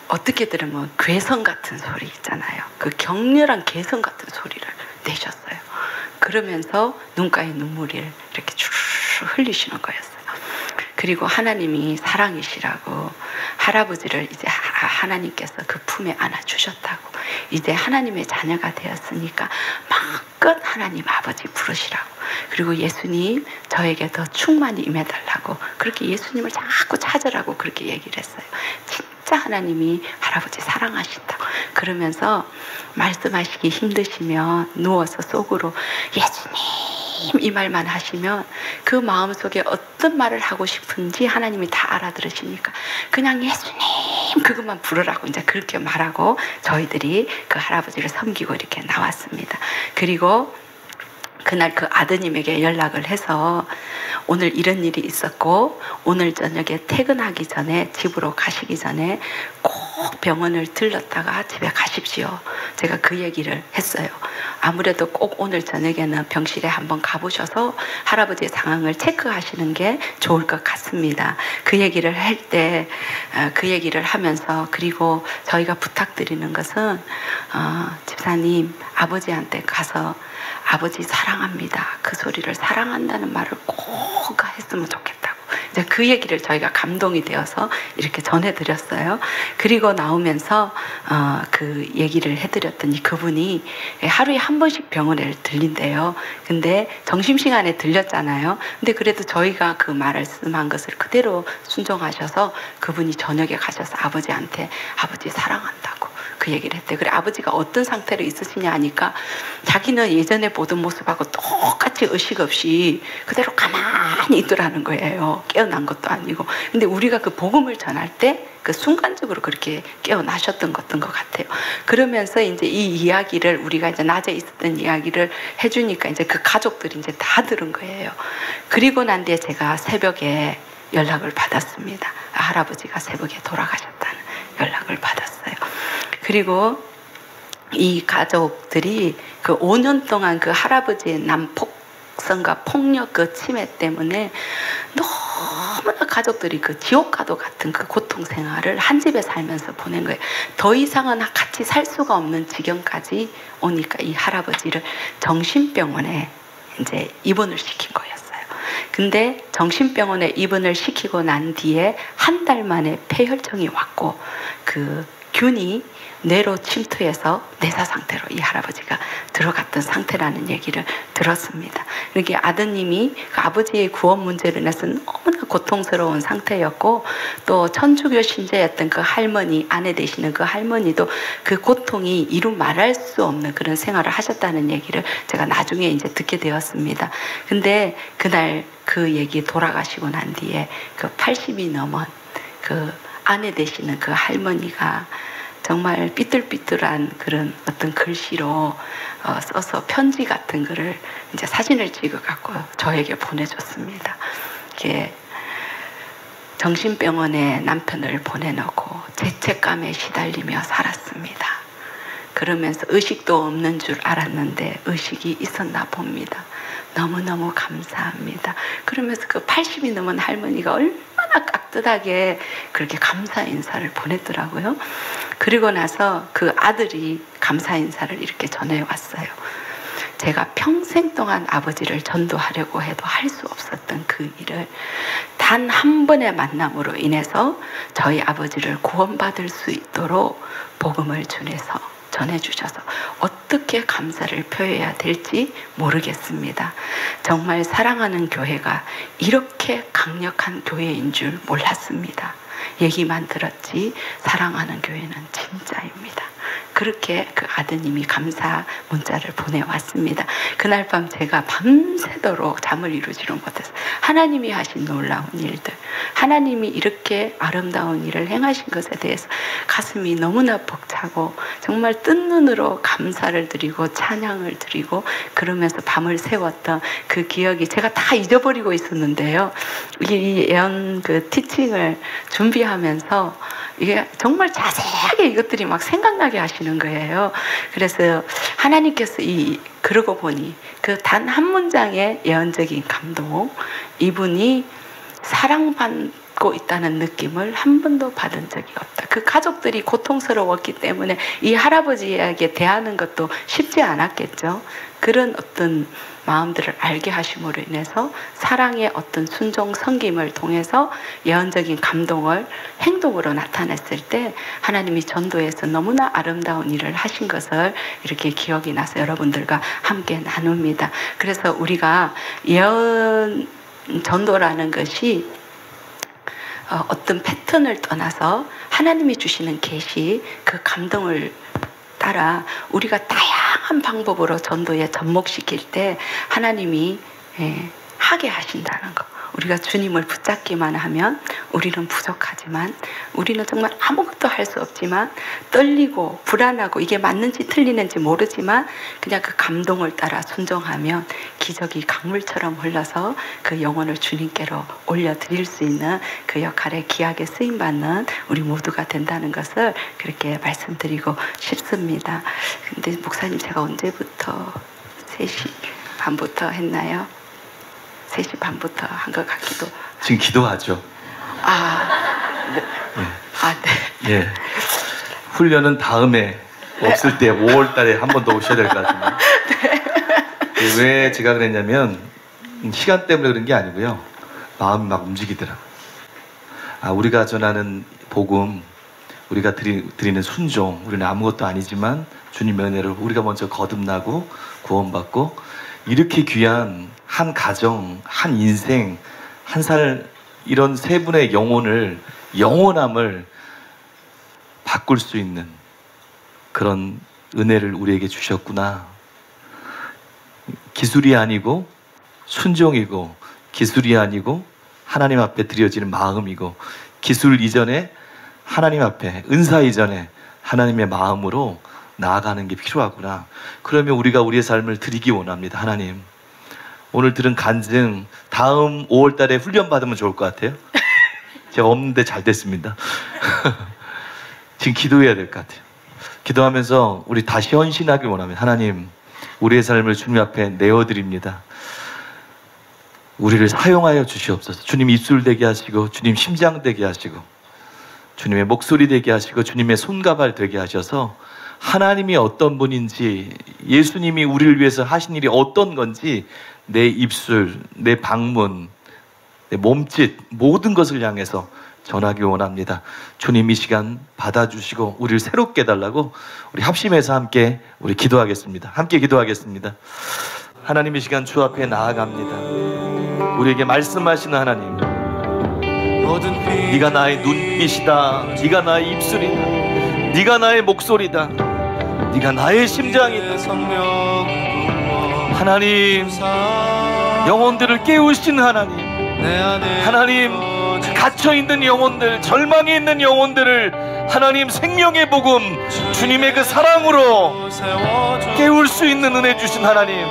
어떻게 들으면 괴성 같은 소리 있잖아요. 그 격렬한 괴성 같은 소리를 내셨어요. 그러면서 눈가에 눈물이 이렇게 쭉 흘리시는 거였어요. 그리고 하나님이 사랑이시라고 할아버지를 이제 하나님께서 그 품에 안아주셨다고 이제 하나님의 자녀가 되었으니까 마음껏 하나님 아버지 부르시라고 그리고 예수님 저에게 더 충만히 임해달라고 그렇게 예수님을 자꾸 찾으라고 그렇게 얘기를 했어요. 진짜 하나님이 할아버지 사랑하신다고 그러면서 말씀하시기 힘드시면 누워서 속으로 예수님 이 말만 하시면 그 마음속에 어떤 말을 하고 싶은지 하나님이 다 알아들으시니까 그냥 예수님 그것만 부르라고 이제 그렇게 말하고 저희들이 그 할아버지를 섬기고 이렇게 나왔습니다. 그리고 그날 그 아드님에게 연락을 해서 오늘 이런 일이 있었고 오늘 저녁에 퇴근하기 전에 집으로 가시기 전에 꼭 병원을 들렀다가 집에 가십시오. 제가 그 얘기를 했어요. 아무래도 꼭 오늘 저녁에는 병실에 한번 가보셔서 할아버지의 상황을 체크하시는 게 좋을 것 같습니다. 그 얘기를 할 때, 그 얘기를 하면서, 그리고 저희가 부탁드리는 것은 집사님, 아버지한테 가서 아버지 사랑합니다, 그 소리를 사랑한다는 말을 꼭 했으면 좋겠다고. 이제 그 얘기를 저희가 감동이 되어서 이렇게 전해드렸어요. 그리고 나오면서 그 얘기를 해드렸더니 그분이 하루에 한 번씩 병원에 들린대요. 근데 점심시간에 들렸잖아요. 근데 그래도 저희가 그 말씀한 것을 그대로 순종하셔서 그분이 저녁에 가셔서 아버지한테 아버지 사랑한다고 그 얘기를 했대요. 그래, 아버지가 어떤 상태로 있으시냐 하니까 자기는 예전에 보던 모습하고 똑같이 의식 없이 그대로 가만히 있더라는 거예요. 깨어난 것도 아니고. 근데 우리가 그 복음을 전할 때 그 순간적으로 그렇게 깨어나셨던 것 같아요. 그러면서 이제 이 이야기를 우리가 이제 낮에 있었던 이야기를 해주니까 이제 그 가족들이 이제 다 들은 거예요. 그리고 난 뒤에 제가 새벽에 연락을 받았습니다. 할아버지가 새벽에 돌아가셨다는 연락을 받았어요. 그리고 이 가족들이 그 5년 동안 그 할아버지의 난폭성과 폭력 그 침해 때문에 너무나 가족들이 그 지옥과도 같은 그 고통 생활을 한 집에 살면서 보낸 거예요. 더 이상은 같이 살 수가 없는 지경까지 오니까 이 할아버지를 정신병원에 이제 입원을 시킨 거였어요. 근데 정신병원에 입원을 시키고 난 뒤에 한 달 만에 폐혈증이 왔고 그 균이 뇌로 침투해서 내사 상태로 이 할아버지가 들어갔던 상태라는 얘기를 들었습니다. 이렇게 아드님이 그 아버지의 구원 문제로 인해서 너무나 고통스러운 상태였고, 또 천주교 신자였던 그 할머니, 아내 되시는 그 할머니도 그 고통이 이루 말할 수 없는 그런 생활을 하셨다는 얘기를 제가 나중에 이제 듣게 되었습니다. 근데 그날 그 얘기 돌아가시고 난 뒤에 그 80이 넘은 그 아내 되시는 그 할머니가 정말 삐뚤삐뚤한 그런 어떤 글씨로 써서 편지 같은 거를 이제 사진을 찍어갖고 저에게 보내줬습니다. 이게 정신병원에 남편을 보내놓고 죄책감에 시달리며 살았습니다. 그러면서 의식도 없는 줄 알았는데 의식이 있었나 봅니다. 너무너무 감사합니다. 그러면서 그 80이 넘은 할머니가 얼마나 깍듯하게 그렇게 감사 인사를 보냈더라고요. 그리고 나서 그 아들이 감사 인사를 이렇게 전해왔어요. 제가 평생 동안 아버지를 전도하려고 해도 할 수 없었던 그 일을 단 한 번의 만남으로 인해서 저희 아버지를 구원받을 수 있도록 복음을 전해주셔서 어떻게 감사를 표해야 될지 모르겠습니다. 정말 사랑하는 교회가 이렇게 강력한 교회인 줄 몰랐습니다. 얘기만 들었지 사랑하는 교회는 진짜입니다. 그렇게 그 아드님이 감사 문자를 보내왔습니다. 그날 밤 제가 밤새도록 잠을 이루지를 못했어요. 하나님이 하신 놀라운 일들, 하나님이 이렇게 아름다운 일을 행하신 것에 대해서 가슴이 너무나 벅차고 정말 뜬 눈으로 감사를 드리고 찬양을 드리고 그러면서 밤을 새웠던 그 기억이 제가 다 잊어버리고 있었는데요. 이 예언 그 티칭을 준비하면서 이게 정말 자세하게 이것들이 막 생각나게 하시는 거예요. 그래서 하나님께서 그러고 보니 그 단 한 문장의 예언적인 감동, 이분이 사랑받고 있다는 느낌을 한 번도 받은 적이 없다. 그 가족들이 고통스러웠기 때문에 이 할아버지에게 대하는 것도 쉽지 않았겠죠. 그런 어떤 마음들을 알게 하심으로 인해서 사랑의 어떤 순종 섬김을 통해서 예언적인 감동을 행동으로 나타냈을 때 하나님이 전도에서 너무나 아름다운 일을 하신 것을 이렇게 기억이 나서 여러분들과 함께 나눕니다. 그래서 우리가 예언 전도라는 것이 어떤 패턴을 떠나서 하나님이 주시는 계시, 그 감동을 따라 우리가 다양한 방법으로 전도에 접목시킬 때 하나님이 하게 하신다는 것. 우리가 주님을 붙잡기만 하면 우리는 부족하지만, 우리는 정말 아무것도 할 수 없지만 떨리고 불안하고 이게 맞는지 틀리는지 모르지만 그냥 그 감동을 따라 순종하면 기적이 강물처럼 흘러서 그 영혼을 주님께로 올려드릴 수 있는 그 역할에 귀하게 쓰임받는 우리 모두가 된다는 것을 그렇게 말씀드리고 싶습니다. 근데 목사님, 제가 언제부터 3시 반부터 했나요? 3시 반부터 한 것 같기도. 지금 기도하죠. 네. 예. 네. 예. 훈련은 다음에 없을 때 5월 달에 한 번 더 오셔야 될 것 같은데. 네. 왜 제가 그랬냐면, 시간 때문에 그런 게 아니고요. 마음이 막 움직이더라고요. 우리가 전하는 복음, 우리가 드리는 순종, 우리는 아무것도 아니지만 주님의 은혜를 우리가 먼저 거듭나고 구원받고, 이렇게 귀한 한 가정, 한 인생, 한 살, 이런 세 분의 영원함을 바꿀 수 있는 그런 은혜를 우리에게 주셨구나. 기술이 아니고 순종이고, 기술이 아니고 하나님 앞에 드려지는 마음이고, 기술 이전에 하나님 앞에, 은사 이전에 하나님의 마음으로 나아가는 게 필요하구나. 그러면 우리가 우리의 삶을 드리기 원합니다. 하나님, 오늘 들은 간증 다음 5월 달에 훈련 받으면 좋을 것 같아요. 제가 없는데 잘 됐습니다. 지금 기도해야 될 것 같아요. 기도하면서 우리 다시 헌신하길 원합니다. 하나님, 우리의 삶을 주님 앞에 내어드립니다. 우리를 사용하여 주시옵소서. 주님 입술 되게 하시고, 주님 심장 되게 하시고, 주님의 목소리 되게 하시고, 주님의 손가발 되게 하셔서 하나님이 어떤 분인지, 예수님이 우리를 위해서 하신 일이 어떤 건지 내 입술, 내 방문, 내 몸짓, 모든 것을 향해서 전하기 원합니다. 주님, 이 시간 받아주시고 우리를 새롭게 해달라고 우리 합심해서 함께 우리 기도하겠습니다. 함께 기도하겠습니다. 하나님, 이 시간 주 앞에 나아갑니다. 우리에게 말씀하시는 하나님, 네가 나의 눈빛이다, 네가 나의 입술이다, 네가 나의 목소리다, 네가 나의 심장이다. 하나님, 영혼들을 깨우신 하나님, 하나님, 갇혀있는 영혼들, 절망에 있는 영혼들을 하나님 생명의 복음, 주님의 그 사랑으로 깨울 수 있는 은혜 주신 하나님,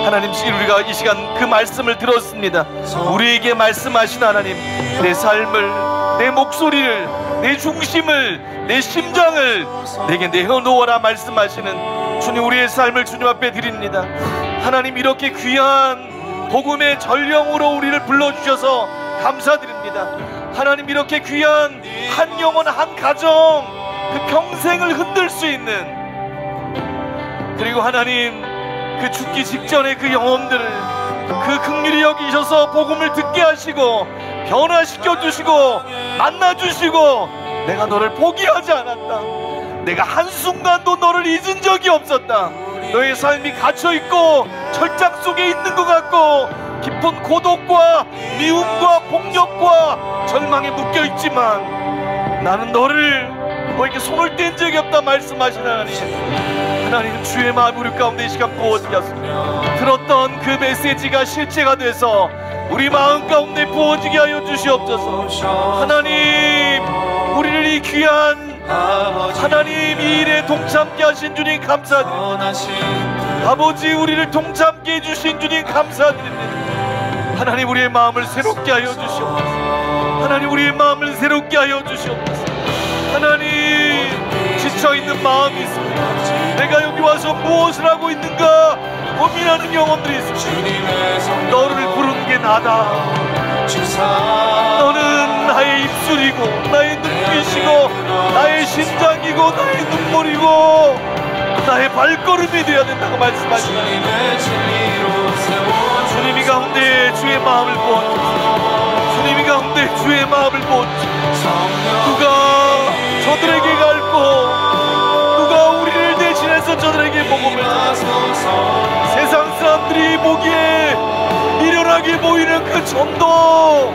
하나님, 우리가 이 시간 그 말씀을 들었습니다. 우리에게 말씀하신 하나님, 내 삶을, 내 목소리를, 내 중심을, 내 심장을 내게 내어놓아라 말씀하시는 주님, 우리의 삶을 주님 앞에 드립니다. 하나님, 이렇게 귀한 복음의 전령으로 우리를 불러주셔서 감사드립니다. 하나님, 이렇게 귀한 한 영혼, 한 가정, 그 평생을 흔들 수 있는, 그리고 하나님, 그 죽기 직전에 그 영혼들을 그 긍휼히 여기셔서 복음을 듣게 하시고 변화시켜 주시고 만나 주시고, 내가 너를 포기하지 않았다, 내가 한순간도 너를 잊은 적이 없었다, 너의 삶이 갇혀있고 철장 속에 있는 것 같고 깊은 고독과 미움과 폭력과 절망에 묶여있지만 나는 너에게 손을 뗀 적이 없다 말씀하신 하나님, 하나님, 주의 마음이 우리 가운데 이 시간 부어지게 하소서. 들었던 그 메시지가 실체가 돼서 우리 마음 가운데 부어지게 하여 주시옵소서. 하나님, 우리를 이 귀한 하나님 이 일에 동참케 하신 주님 감사드립니다. 아버지, 우리를 동참케 해주신 주님 감사드립니다. 하나님, 우리의 마음을 새롭게 하여 주시옵소서. 하나님, 우리의 마음을 새롭게 하여 주시옵소서. 하나님, 지쳐있는 마음이 있습니다. 내가 여기 와서 무엇을 하고 있는가 고민하는 영혼들이 있습니다. 너를 부르는 게 나다. 너는 나의 입술이고 나의 눈빛이고 나의 심장이고 나의 눈물이고 나의 발걸음이 되어야 된다고 말씀하시나니, 주님이 가운데 주의 마음을 부어주소서. 주님이 가운데 주의 마음을 부어주소서. 누가 저들에게 갈고 누가 우리를 대신해서 저들에게 복음을 전하소서. 세상 사람들이 보기에 미련하게 보이는 그 전도,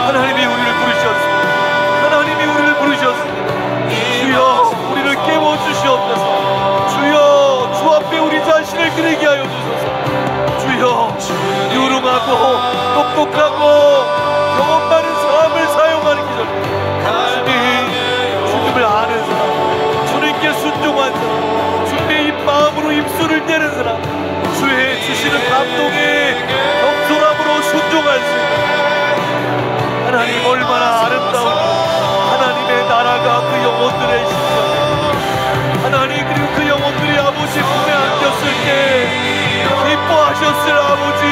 하나님이 우리를 부르셨습니다. 하나님이 우리를 부르셨습니다. 주여, 우리를 깨워주시옵소서. 주여, 주 앞에 우리 자신을 드리게 하여 주소서. 주여, 유름하고 거룩하고 경험 많은 사람을 사용하는 기절. 주님을 아는 사람, 주님께 순종한 사람, 주님의 이 마음으로 입술을 떼는 사람, 주의 주시는 감동에 겸손함으로 순종할 수 있는 하나님, 얼마나 아름다운 하나님의 나라가 그 영혼들의 심정, 하나님, 그리고 그 영혼들이 아버지 품에 안겼을 때 기뻐하셨을 아버지,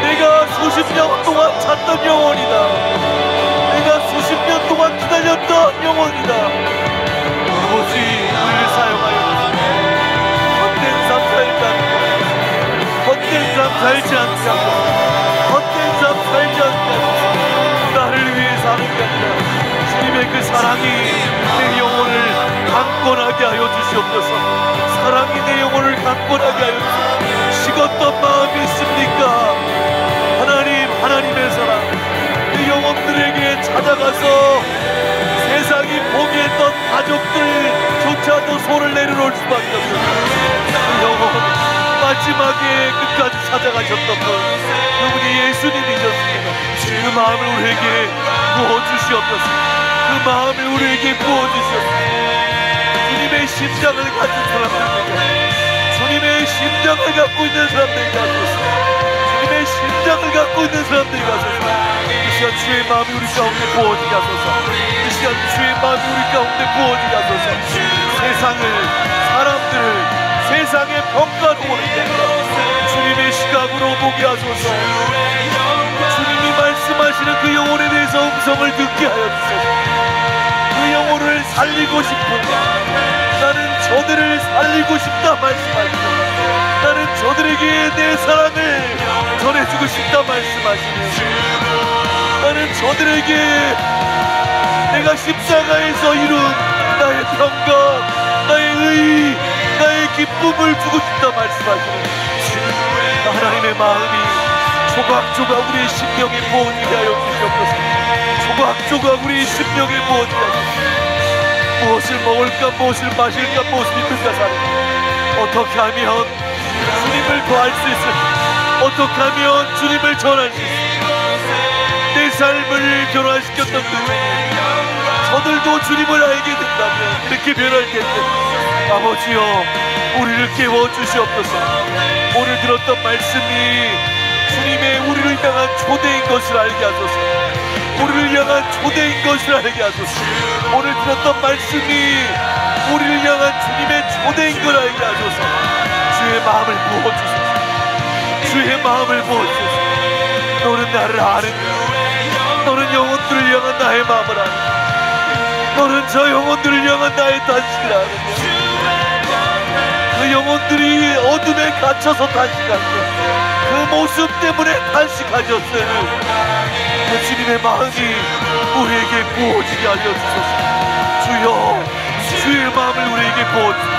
내가 수십 년 동안 찾던 영혼이다, 내가 수십 년 동안 기다렸던 영혼이다. 아버지, 우리를 사용하여 헛된 삶 살지 않고, 헛된 삶 살지 않게 하고, 헛된 삶 살지 않게 하고, 나를 위해 사는 게 아니라 주님의 그 사랑이 내 영혼을 강권하게 하여 주시옵소서. 사랑이 내 영혼을 강권하게 하여 주시옵소서. 식었던 마음이 있습니까? 하나님, 하나님의 사랑 그 영혼들에게 찾아가서 세상이 포기했던 가족들조차도 손을 내려놓을 수밖에 없어요. 그 영혼 마지막에 끝까지 찾아가셨던 분, 그분이 예수님이셨습니다. 그 마음을 우리에게 부어주시옵소서. 그 마음을 우리에게 부어주시옵소서. 주님의 심장을 가진 사람들입니다. 주님의 심장을 갖고 있는 사람들이 가소서. 주님의 심장을 갖고 있는 세상들이 가소서. 이 시간 주의 마음이 우리 가운데 부어지게 하소서. 이 시간 주의 마음이 우리 가운데 부어지게 하소서. 세상을, 사람들을, 세상의 평가로 보는 게 아니라 주님의 시각으로 보게 하소서. 주님이 말씀하시는 그 영혼에 대해서 음성을 듣게 하여 주소서. 그 영혼을 살리고 싶은, 나는 저들을 살리고 싶다 말씀하시고, 나는 저들에게 내 사랑을 전해주고 싶다 말씀하시며, 나는 저들에게 내가 십자가에서 이룬 나의 평강, 나의 의, 나의 기쁨을 주고 싶다 말씀하시며, 하나님의 마음이 조각조각 우리의 심령에 부어지게 하여 주시옵소서. 조각조각 우리의 심령에 부어지게 하여 주시옵소서. 무엇을 먹을까, 무엇을 마실까, 무엇을 입을까 사는, 어떻게 하면 주님을 더할 수 있을까, 어떻게 하면 주님을 전할 수 있을까. 내 삶을 변화시켰던 그 저들도 주님을 알게 된다면 그렇게 변할 텐데, 아버지여 우리를 깨워주시옵소서. 오늘 들었던 말씀이 주님의 우리를 향한 초대인 것을 알게 하소서. 우리를 향한 초대인 것을 알게 하소서. 오늘 들었던 말씀이 우리를 향한 주님의 초대인 걸 알게 하소서. 주의 마음을 부어주소서. 주의 마음을 부어주소서. 너는 나를 아는 거야. 너는 영혼들을 향한 나의 마음을 아는 거야. 너는 저 영혼들을 향한 나의 단식을 아는 거야. 그 영혼들이 어둠에 갇혀서 단식한 거야. 그 모습 때문에 단식하셨어요. 그 주님의 마음이 우리에게 부어지게 하여 주소서. 주여, 주의 마음을 우리에게 부어주소서.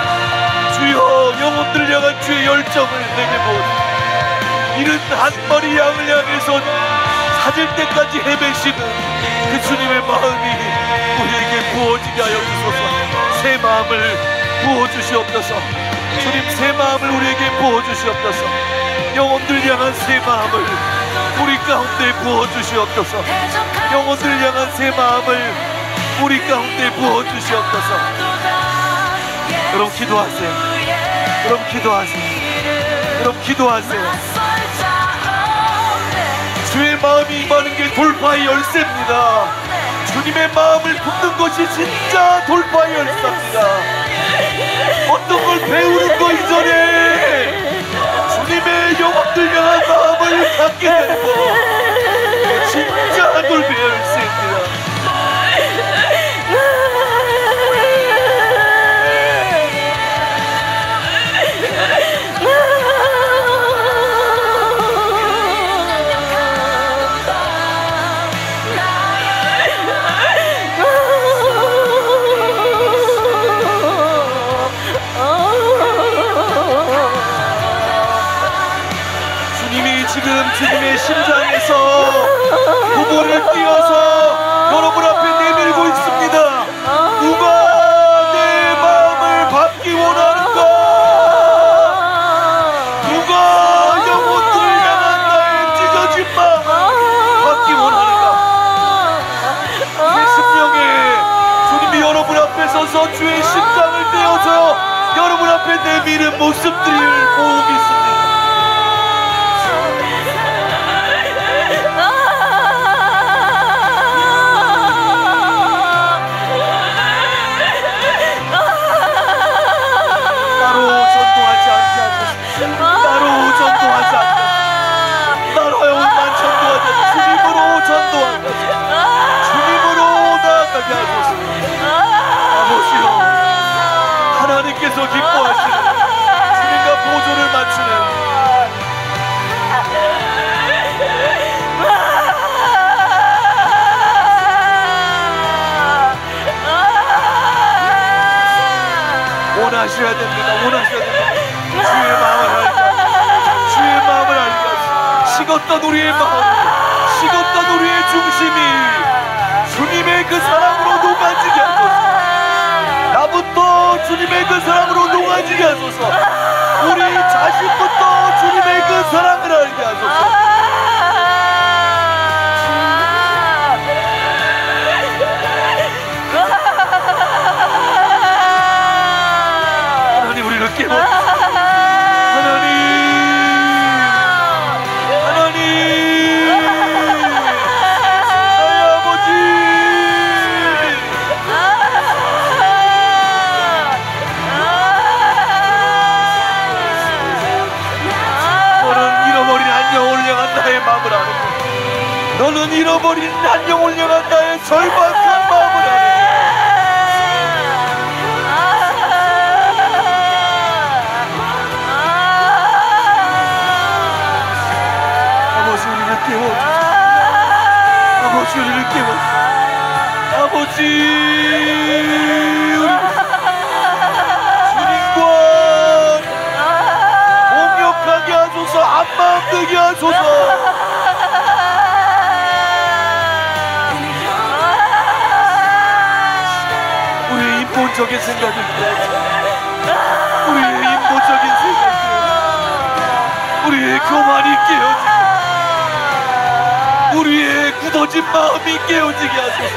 주여, 영혼들을 향한 주의 열정을 내게 부어주소서. 이른 한 마리 양을 향해서 찾을 때까지 헤매시는 그 주님의 마음이 우리에게 부어지게 하여 주소서. 새 마음을 부어주시옵소서. 주님, 새 마음을 우리에게 부어주시옵소서. 영혼들 향한 새 마음을 우리 가운데 부어주시옵소서. 영혼들 향한 새 마음을 우리 가운데 부어주시옵소서. 여러분 기도하세요. 여러분 기도하세요. 여러분 기도하세요. 주의 마음이 임하는 게 돌파의 열쇠입니다. 주님의 마음을 품는 것이 진짜 돌파의 열쇠입니다. 어떤 걸 배우는 거 이전에 주님의 영혼들 향한 마음을 갖게 되는 거, 진짜 돌파의 열쇠입니다. 지금 주님의 심장에서 부모를 띄어서 여러분 앞에 내밀고 있습니다. 누가 내 마음을 받기 원하는가? 누가 영혼들을 향한 나의 앞에 내미는 모습들을 보고 있습니다. 따로 전도하지 않게 하소서. 따로 전도하지 않게 하소서. 따로만 전도하지 않게 주님으로 전도하게 하소서. 주님으로 나아가게 하소서. 아버지요, 하나님께서 기뻐하시는 주님과 보조를 맞추는 원하셔야 됩니다. 원하셔야 됩니다. 주의 마음을 알게 하소서. 주의 마음을 알게 하소서. 식었던 우리의 마음, 식었던 우리의 중심이 주님의 그 사랑으로 녹아지게 하소서. 나부터 주님의 그 사랑으로 녹아지게 하소서. 우리 자신부터 주님의 그 사랑을 알게 하소서. 하나님, 우리를 깨워주세요. 하나님, 하나님, 나의 아버지, 너는 잃어버린 한 영혼을 향한 나의 마음을 아는데, 너는 잃어버린 한 영혼을 향한 나의 절박한 마음을 아는데, 아버지, 우리를 깨워주세요. 아버지, 우리를 깨워주세요. 아버지, 우리 주님과 동역하게 하소서. 한마음 되게 하소서. 우리의 인본적인 생각을 우리의 인본적인 생각을 우리의 교만이 깨어지게, 우리의 굳어진 마음이 깨어지게 하소서.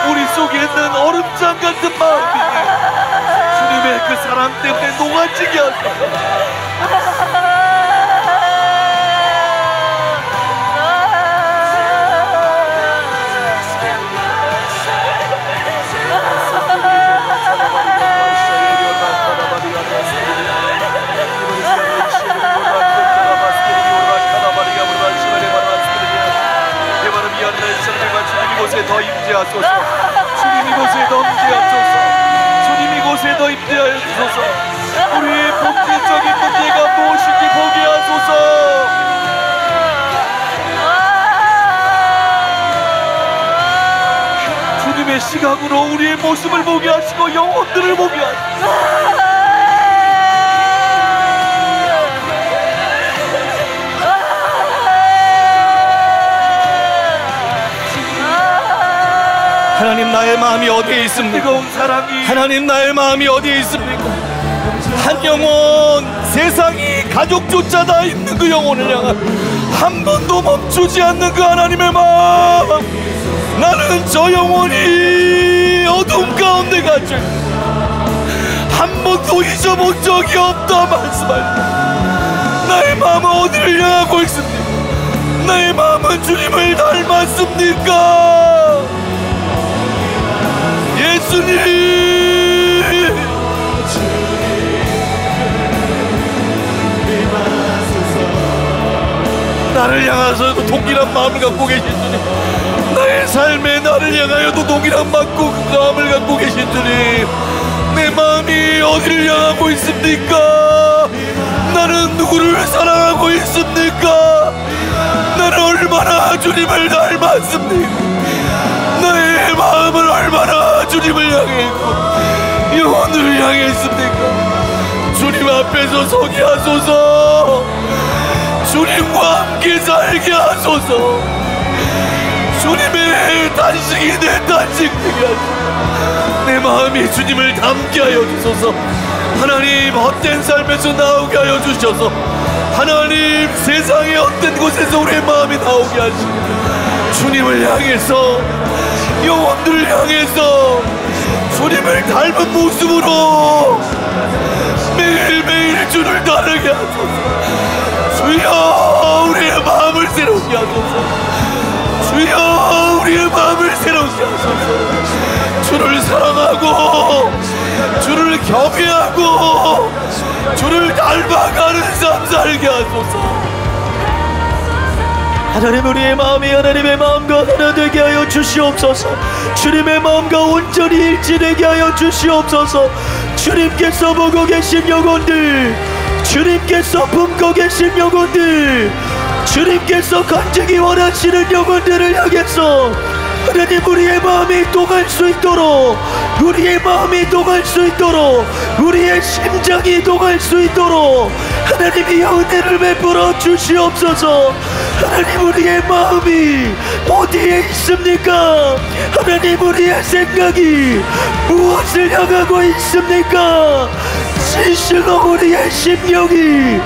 우리 속에 있는 얼음장 같은 마음이 주님의 그 사랑 때문에 녹아지게 하소서. 이곳에 더 임재하소서. 주님, 이곳에 더 임재하소서. 주님, 이곳에 더 임재하소서. 우리의 본질적인 문제가 무엇인지 보게 하소서. 주님의 시각으로 우리의 모습을 보게 하시고 영혼들을 보게 하소서. 하나님, 나의 마음이 어디에 있습니까? 뜨거운 사랑이, 하나님, 나의 마음이 어디에 있습니까? 한 영혼, 세상이 가족조차 다 있는 그 영혼을 향한 한 번도 멈추지 않는 그 하나님의 마음. 나는 저 영혼이 어둠 가운데 갇혀 한 번도 잊어본 적이 없다 말씀하십니다. 나의 마음은 어디를 향하고 있습니까? 나의 마음은 주님을 닮았습니까? 예수님, 나를 향해서도 동일한 마음을 갖고 계신 주님, 나의 삶에 나를 향하여도 동일한 마음을 갖고 계신 주님, 내 마음이 어디를 향하고 있습니까? 나는 누구를 사랑하고 있습니까? 나는 얼마나 주님을 닮았습니까? 나의 마음을 얼마나 주님을 향해 있고 영혼을 향해 있습니까? 주님 앞에서 서게 하소서. 주님과 함께 살게 하소서. 주님의 단식이 내 단식 되게 하소서. 내 마음이 주님을 닮게 하여 주소서. 하나님, 헛된 삶에서 나오게 하여 주셔서 하나님, 세상의 헛된 곳에서 우리의 마음이 나오게 하시고 주님을 향해서, 영혼들을 향해서 주님을 닮은 모습으로 매일매일 주를 따르게 하소서. 주여 우리의 마음을 새롭게 하소서. 주여 우리의 마음을 새롭게 하소서. 주를 사랑하고 주를 겸비하고 주를 닮아가는 삶 살게 하소서. 하나님, 우리의 마음이 하나님의 마음과 하나 되게 하여 주시옵소서. 주님의 마음과 온전히 일치되게 하여 주시옵소서. 주님께서 보고 계신 영혼들, 주님께서 품고 계신 영혼들, 주님께서 간증이 원하시는 영혼들을 향해서 하나님, 우리의 마음이 동할 수 있도록, 우리의 마음이 동할 수 있도록, 우리의 심장이 동할 수 있도록 하나님이 은혜를 베풀어 주시옵소서. 하나님, 우리의 마음이 어디에 있습니까? 하나님, 우리의 생각이 무엇을 향하고 있습니까? 진실로 우리의 심령이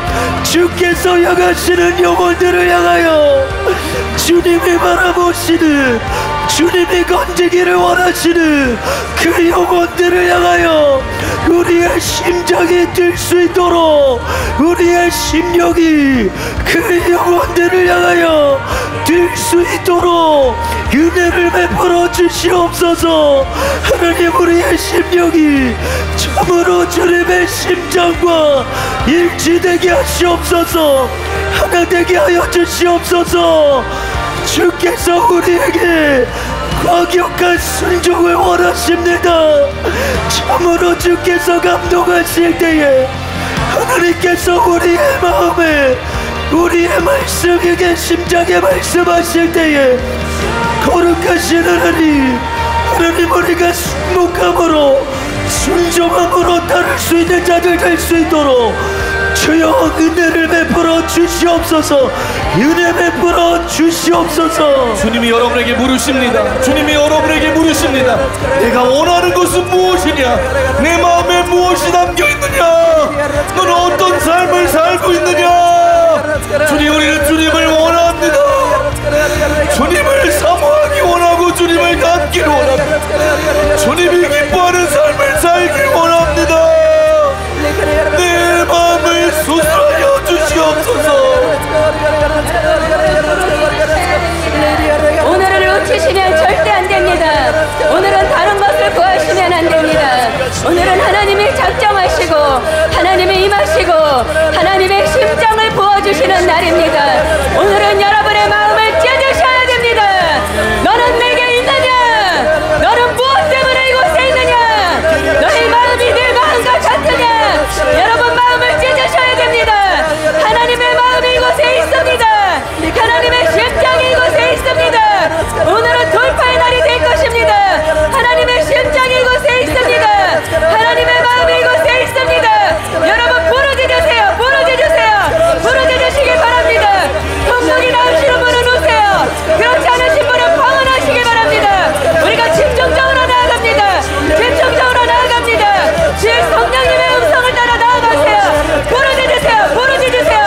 주께서 향하시는 영혼들을 향하여 주님이 바라보시는, 주님이 건지기를 원하시는 그 영혼들을 향하여 우리의 심장이 뛸 수 있도록, 우리의 심령이 그 영혼들을 향하여 뛸 수 있도록 은혜를 베풀어 주시옵소서. 하나님, 우리의 심령이 참으로 주님의 심장과 일치되게 하시옵소서. 하나 되게 하여 주시옵소서. 주께서 우리에게 과격한 순종을 원하십니다. 참으로 주께서 감동하실 때에 하나님께서 우리의 마음에, 우리의 말씀에게 심장에 말씀하실 때에 거룩하신 하나님, 하나님, 우리가 순목함으로 순종함으로 따를 수 있는 자들 될 수 있도록 주여 은혜를 베풀어 주시옵소서. 은혜 베풀어 주시옵소서. 주님이 여러분에게 물으십니다. 주님이 여러분에게 물으십니다. 내가 원하는 것은 무엇이냐? 내 마음에 무엇이 담겨있느냐? 너는 어떤 삶을 살고 있느냐? 주님, 우리는 주님을 원합니다. 주님을 사모하기 원하고 주님을 닮기를 원합니다. 주님이 기뻐하는 삶을 살기 원합니다. 내 마음을 수술하여 주시옵소서. 오늘을 놓치시면 절대 안 됩니다. 오늘은 다른 것을 구하시면 안 됩니다. 오늘은 하나님이 작정하시고 하나님이 임하시고 하나님의 심장을 부어주시는 날입니다. 오늘은 여러분의 마음을 찢으셔야 됩니다. 너는 내게 있느냐? 너는 무엇 때문에 이곳에 있느냐? 너의 마음이 내 마음과 같으냐? 여러분, 마음을 찢으셔야 됩니다. 하나님의 마음이 이곳에 있습니다. 하나님의 심장이 이곳에 있습니다. 오늘은 돌파의 날이 될 것입니다. 하나님의 심장이 이곳에 있습니다. 하나님의 마음이 이곳에 있습니다. 여러분, 부르짖으세요. 부르짖으세요. 부르짖으시기 바랍니다. 통곡이 나오시는 분은 오세요. 그렇지 않으신 분은 방언하시기 바랍니다. 우리가 집중적으로 나아갑니다. 집중적으로 나아갑니다. 주의 성령님의 음성을 따라 나아가세요. 부르짖으세요. 부르짖으세요.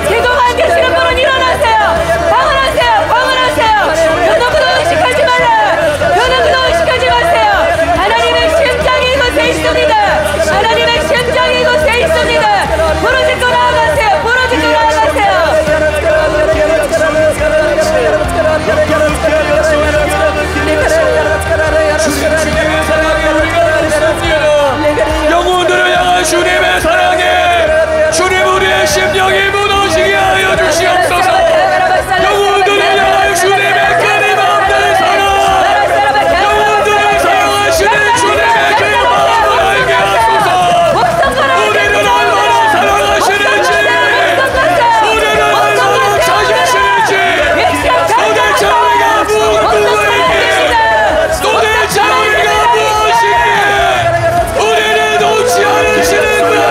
기도가 안 되시는 분은 일어나세요. 방언하세요. 방언하세요. 그도 의식하지 말라. 그도 의식하지 마세요. 하나님의 심장이 이곳에 있습니다. 하나님의 심장이 이곳에 있습니다. 부르짖고 나아가세요. 부르짖고 나아가세요. 주님의 사랑에 우리가 있습니다. 영혼들을 향한 주님의 사랑에 주님, 우리의 심령이 무너지게 하여 주시옵소서. 영혼들을 향한 주님의 큰 마음들 사랑, 영혼들을 사랑하시는 주님의 그 마음을 알게 하소서. 우리는 얼마나 사랑하시는지, 우리는 얼마나 찾으시는지, 도대체 우리가 누구에게, 도대체 우리가 무엇이기에 우리를 놓지 않으시는 거야.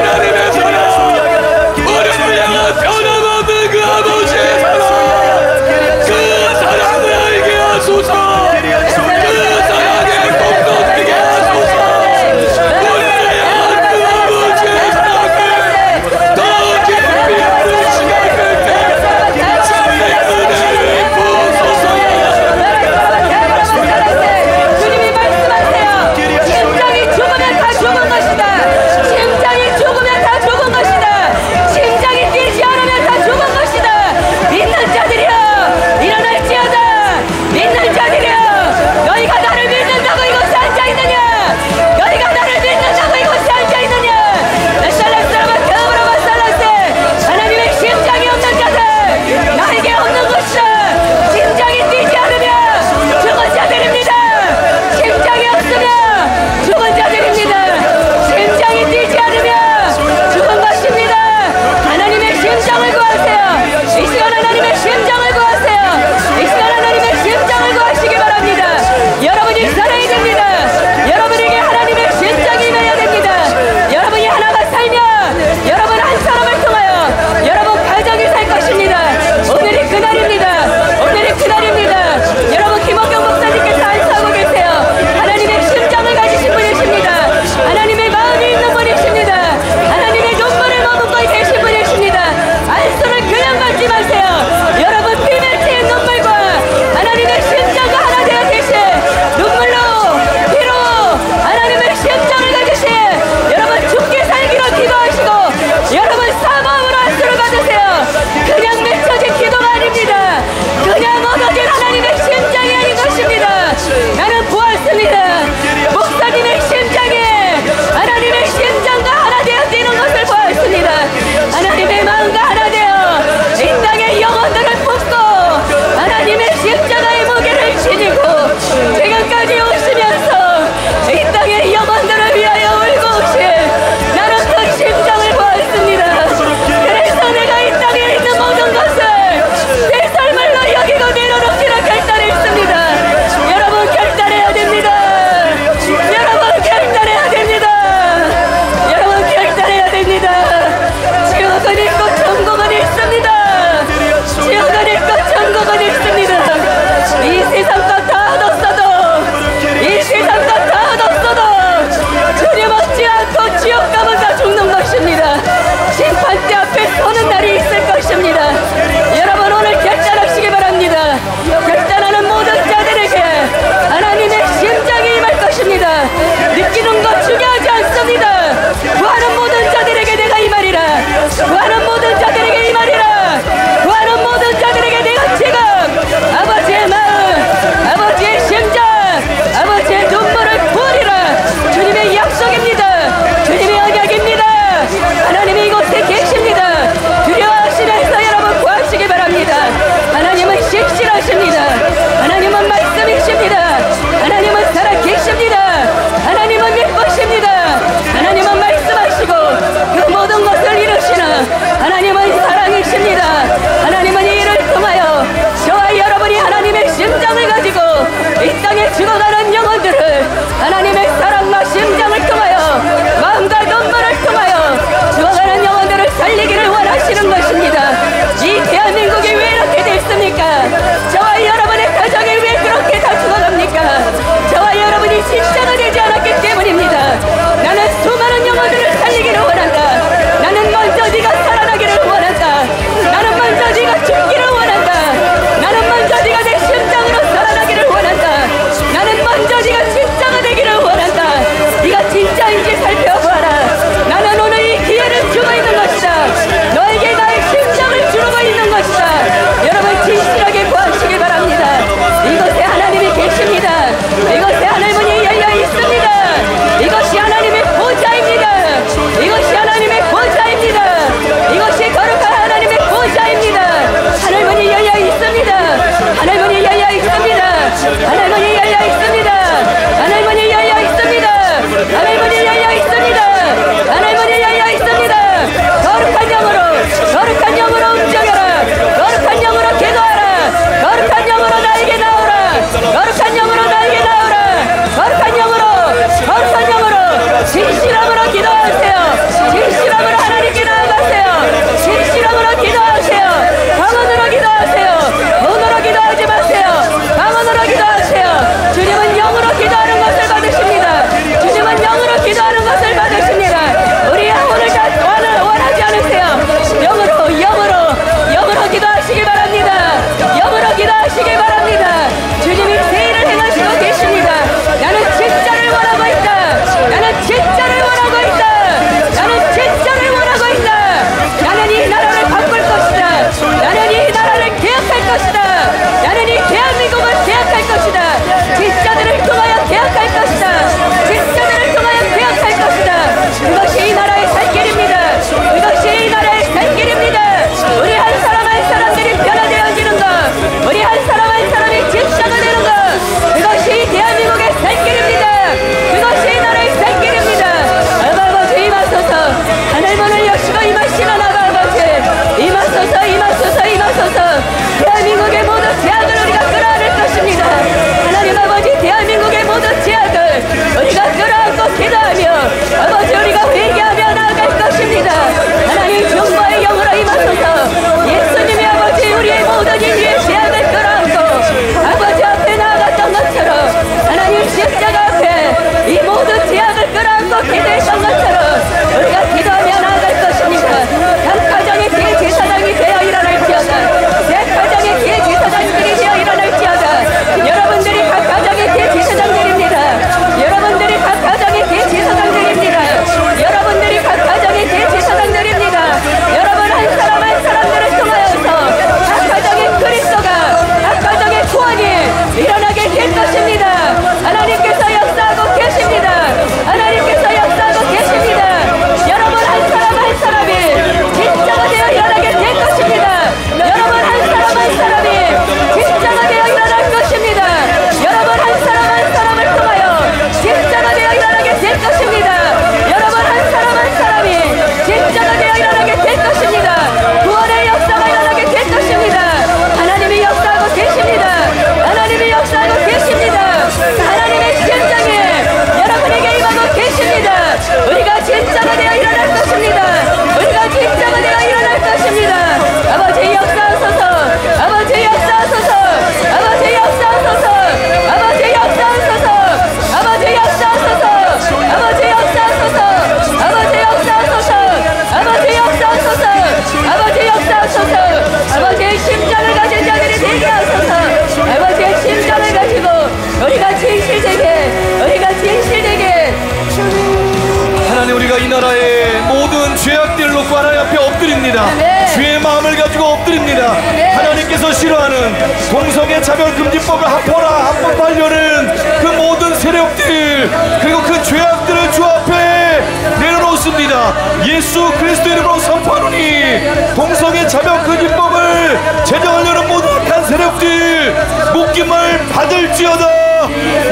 나라의 모든 죄악들을 놓고 하나님 앞에 엎드립니다. 주의 마음을 가지고 엎드립니다. 하나님께서 싫어하는 동성애 차별금지법을 합법하려는 그 모든 세력들, 그리고 그 죄악들을 주 앞에 내려놓습니다. 예수 그리스도 이름으로 선포하노니 동성애 차별금지법을 제정하려는 모든 악한 세력들 묶임을 받을지어다.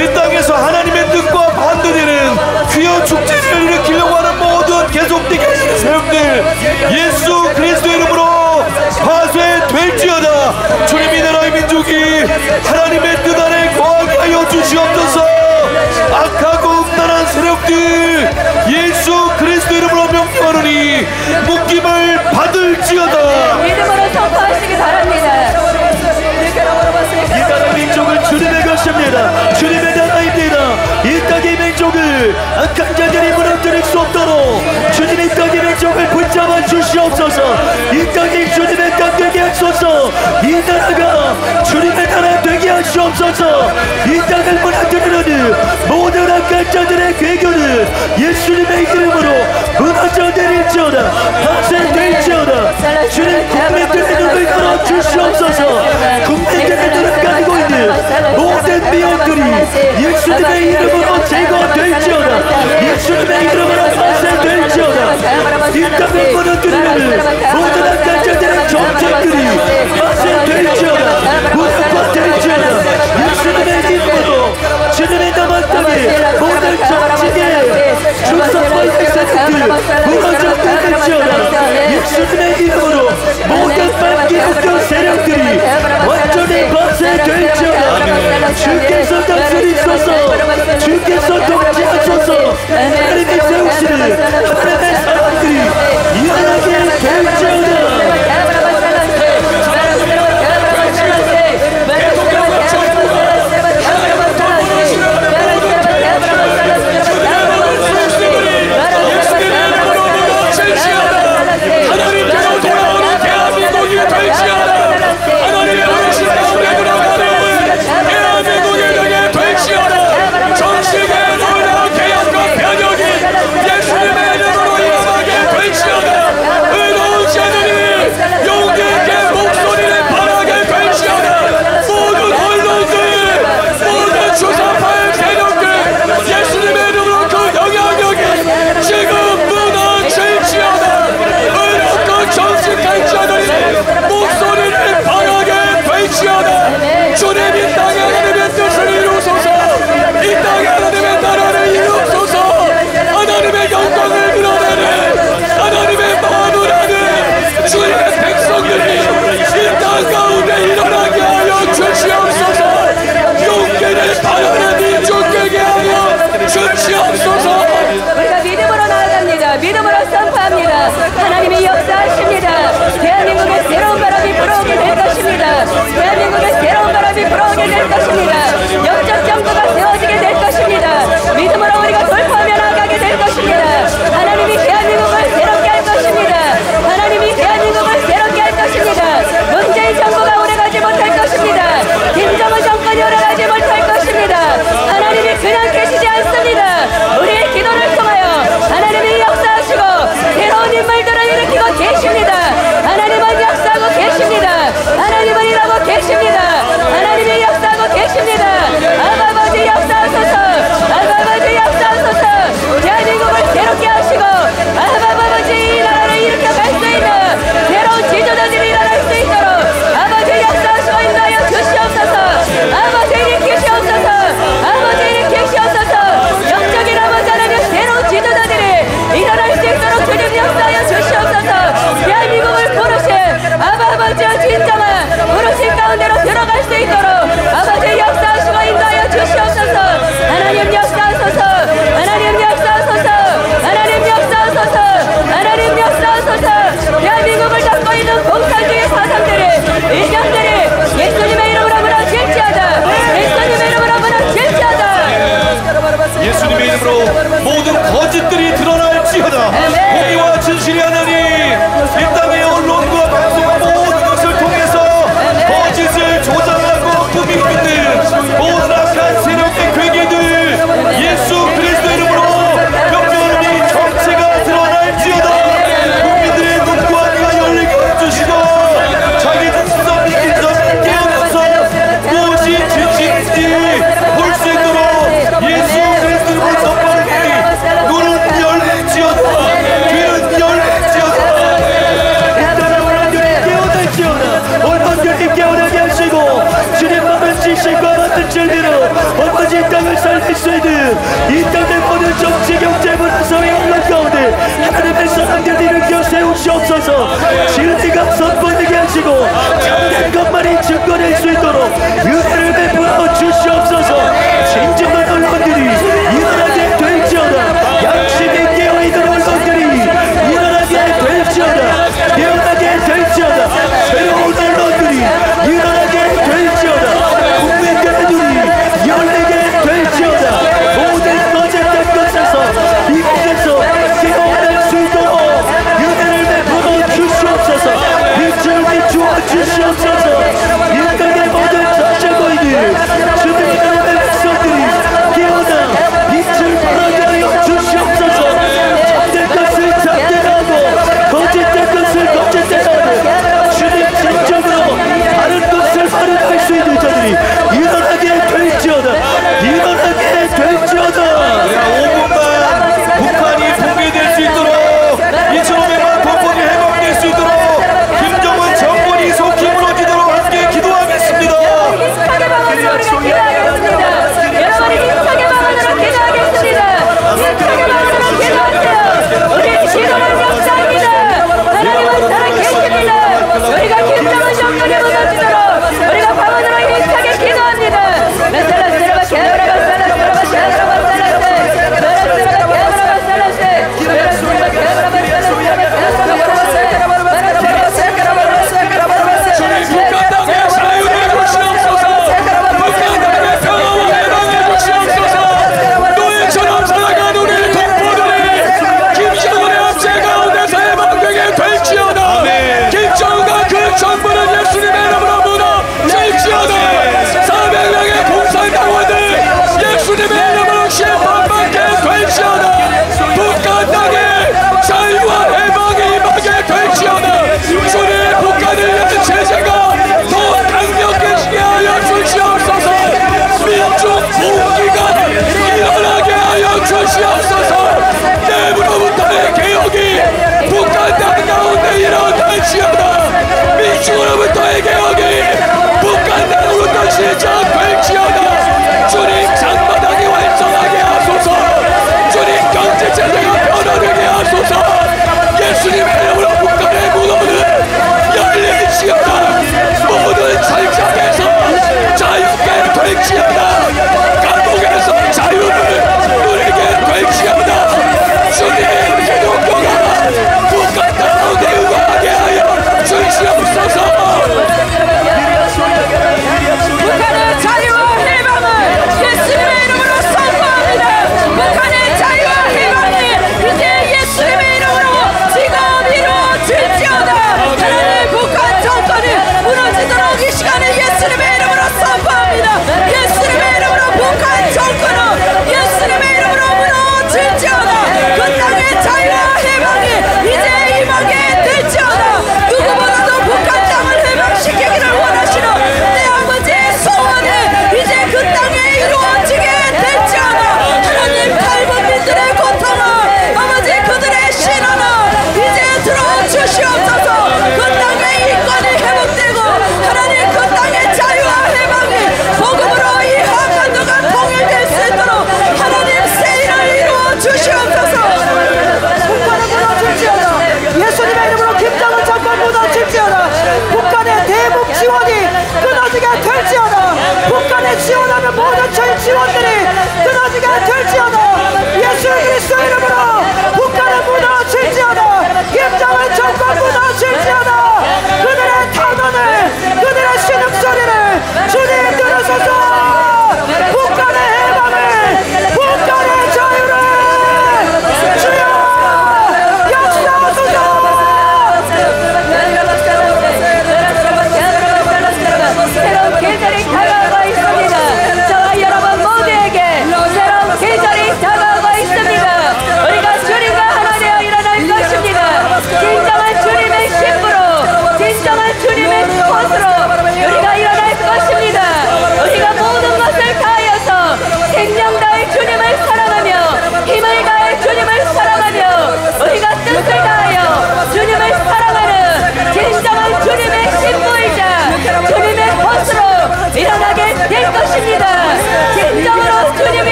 이 땅에서 하나님의 뜻과 반대되는 귀여 축제를 일으키려고 하는 모든 계속되게 하시는 세력들 예수 그리스도 이름으로 파쇄될지어다. 주님, 이 나라의 민족이 하나님의 뜻 안에 거하게 하여 주시옵소서. 악하고 음란한 세력들 예수 그리스도 이름으로 명령하노니 묶임을 받을지어다. 믿음으로 선포하시기 바랍니다. 이 나라의 민족은 주님의 것입니다. 주님의 나라입니다. 이 땅의 민족을 악한 자들이 무너뜨릴 수 없도록 주님이 이 땅의 민족을 붙잡아 주시옵소서. 이 땅이 주님의 땅 되게 하소서. 이 나라가 주님의 나라 되게 하시옵소서. 이 땅을 무너뜨리는 모든 악한 자들의 괴교를 예수님의 이름으로 무너져 내릴지어다. 파쇄될지어다. 주님, 국민들의 눈을 열어 주시옵소서. 국민들의 눈을 가리고 있는 모든 미혹들이 예수님의 이름으로 제거될지어다. 예수님의 이름으로 파쇄될지어다. 이 땅을 무너뜨리는 모든 악한 자들의 정책들이 파쇄될지어다. 무너뜨릴지어다. 예수님의 이름으로 주님의 남은 땅에 모든 정치계 주석과 세력들 무너져 내릴지어다. 예수님의 이름으로 모든 반기독교 세력들이 완전히 파쇄될지어다. 주께서 다스리소서. 주께서 통치하소서. 하나님이 세우시는 하나님의 사람들이 일어나게 될지어다. 하시고 참된 것만이 증거될 수 있도록 은혜를 베풀어 주시옵소서. 진정한 언론들이 일어나게 될지어다. 양심이 깨어있는 언론들이 일어나게 될지어다. 깨어나게 될지어다. 새로운 언론들이 일어나게 될지어다. 국민들의 눈이 열리게 될지어다. 모든 거짓된 것에서 이곳에서 깨어날 수 있도록 은혜를 베풀어 주시옵소서. 빛을 비추어 주시옵소서. 이 땅의 모든 자신고인들 주님의 이름의 백성들이 깨어나 빛을 발하게 하여 주시옵소서. 참된 것을 참되하고 거짓된 것을 거짓되하고 주님 진정으로 바른 것을 바르게 할 수 있는 자들이 일어나게 될지어다. 일어나게 될지어다. 5분만 북한이 붕괴될 수 있도록 2,500만 동pon이 해방될 수 있도록 김정은 정권이 속히 무너지도록 함께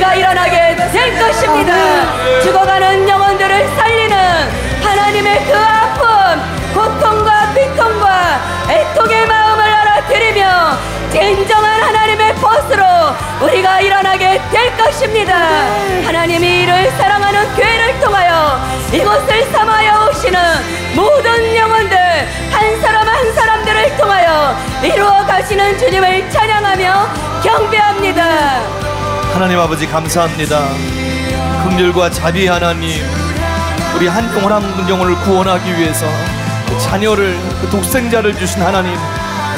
우리가 일어나게 될 것입니다. 죽어가는 영혼들을 살리는 하나님의 그 아픔, 고통과 비통과 애통의 마음을 알아들이며 진정한 하나님의 벗으로 우리가 일어나게 될 것입니다. 하나님이 이를 사랑하는 교회를 통하여 이곳을 삼하여 오시는 모든 영혼들 한 사람 한 사람들을 통하여 이루어 가시는 주님을 찬양하며 경배합니다. 하나님 아버지 감사합니다. 긍휼과 자비 하나님, 우리 한 영혼 한 영혼을 구원하기 위해서 그 자녀를, 그 독생자를 주신 하나님,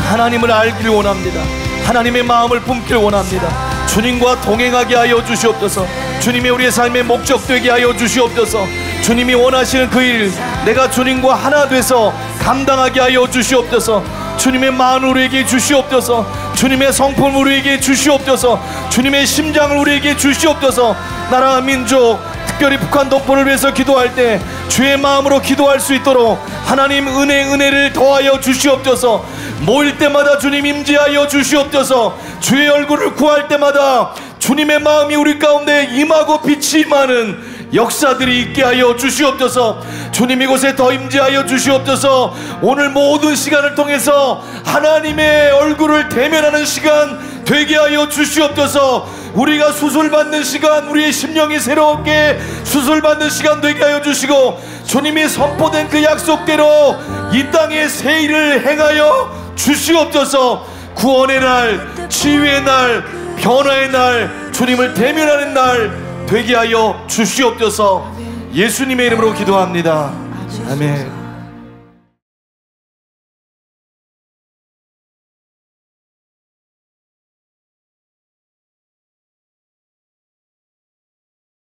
하나님을 알기를 원합니다. 하나님의 마음을 품기를 원합니다. 주님과 동행하게 하여 주시옵소서. 주님이 우리의 삶의 목적 되게 하여 주시옵소서. 주님이 원하시는 그 일, 내가 주님과 하나 돼서 감당하게 하여 주시옵소서. 주님의 마음을 우리에게 주시옵소서. 주님의 성품을 우리에게 주시옵소서. 주님의 심장을 우리에게 주시옵소서. 나라와 민족, 특별히 북한 동포를 위해서 기도할 때 주의 마음으로 기도할 수 있도록 하나님 은혜를 더하여 주시옵소서. 모일 때마다 주님 임재하여 주시옵소서. 주의 얼굴을 구할 때마다 주님의 마음이 우리 가운데 임하고 빛이 임하는 역사들이 있게 하여 주시옵소서. 주님 이곳에 더 임재하여 주시옵소서. 오늘 모든 시간을 통해서 하나님의 얼굴을 대면하는 시간 되게 하여 주시옵소서. 우리가 수술받는 시간, 우리의 심령이 새롭게 수술받는 시간 되게 하여 주시고, 주님이 선포된 그 약속대로 이 땅에 새 일을 행하여 주시옵소서. 구원의 날, 치유의 날, 변화의 날, 주님을 대면하는 날 되게 하여 주시옵소서. 예수님의 이름으로 기도합니다. 아멘.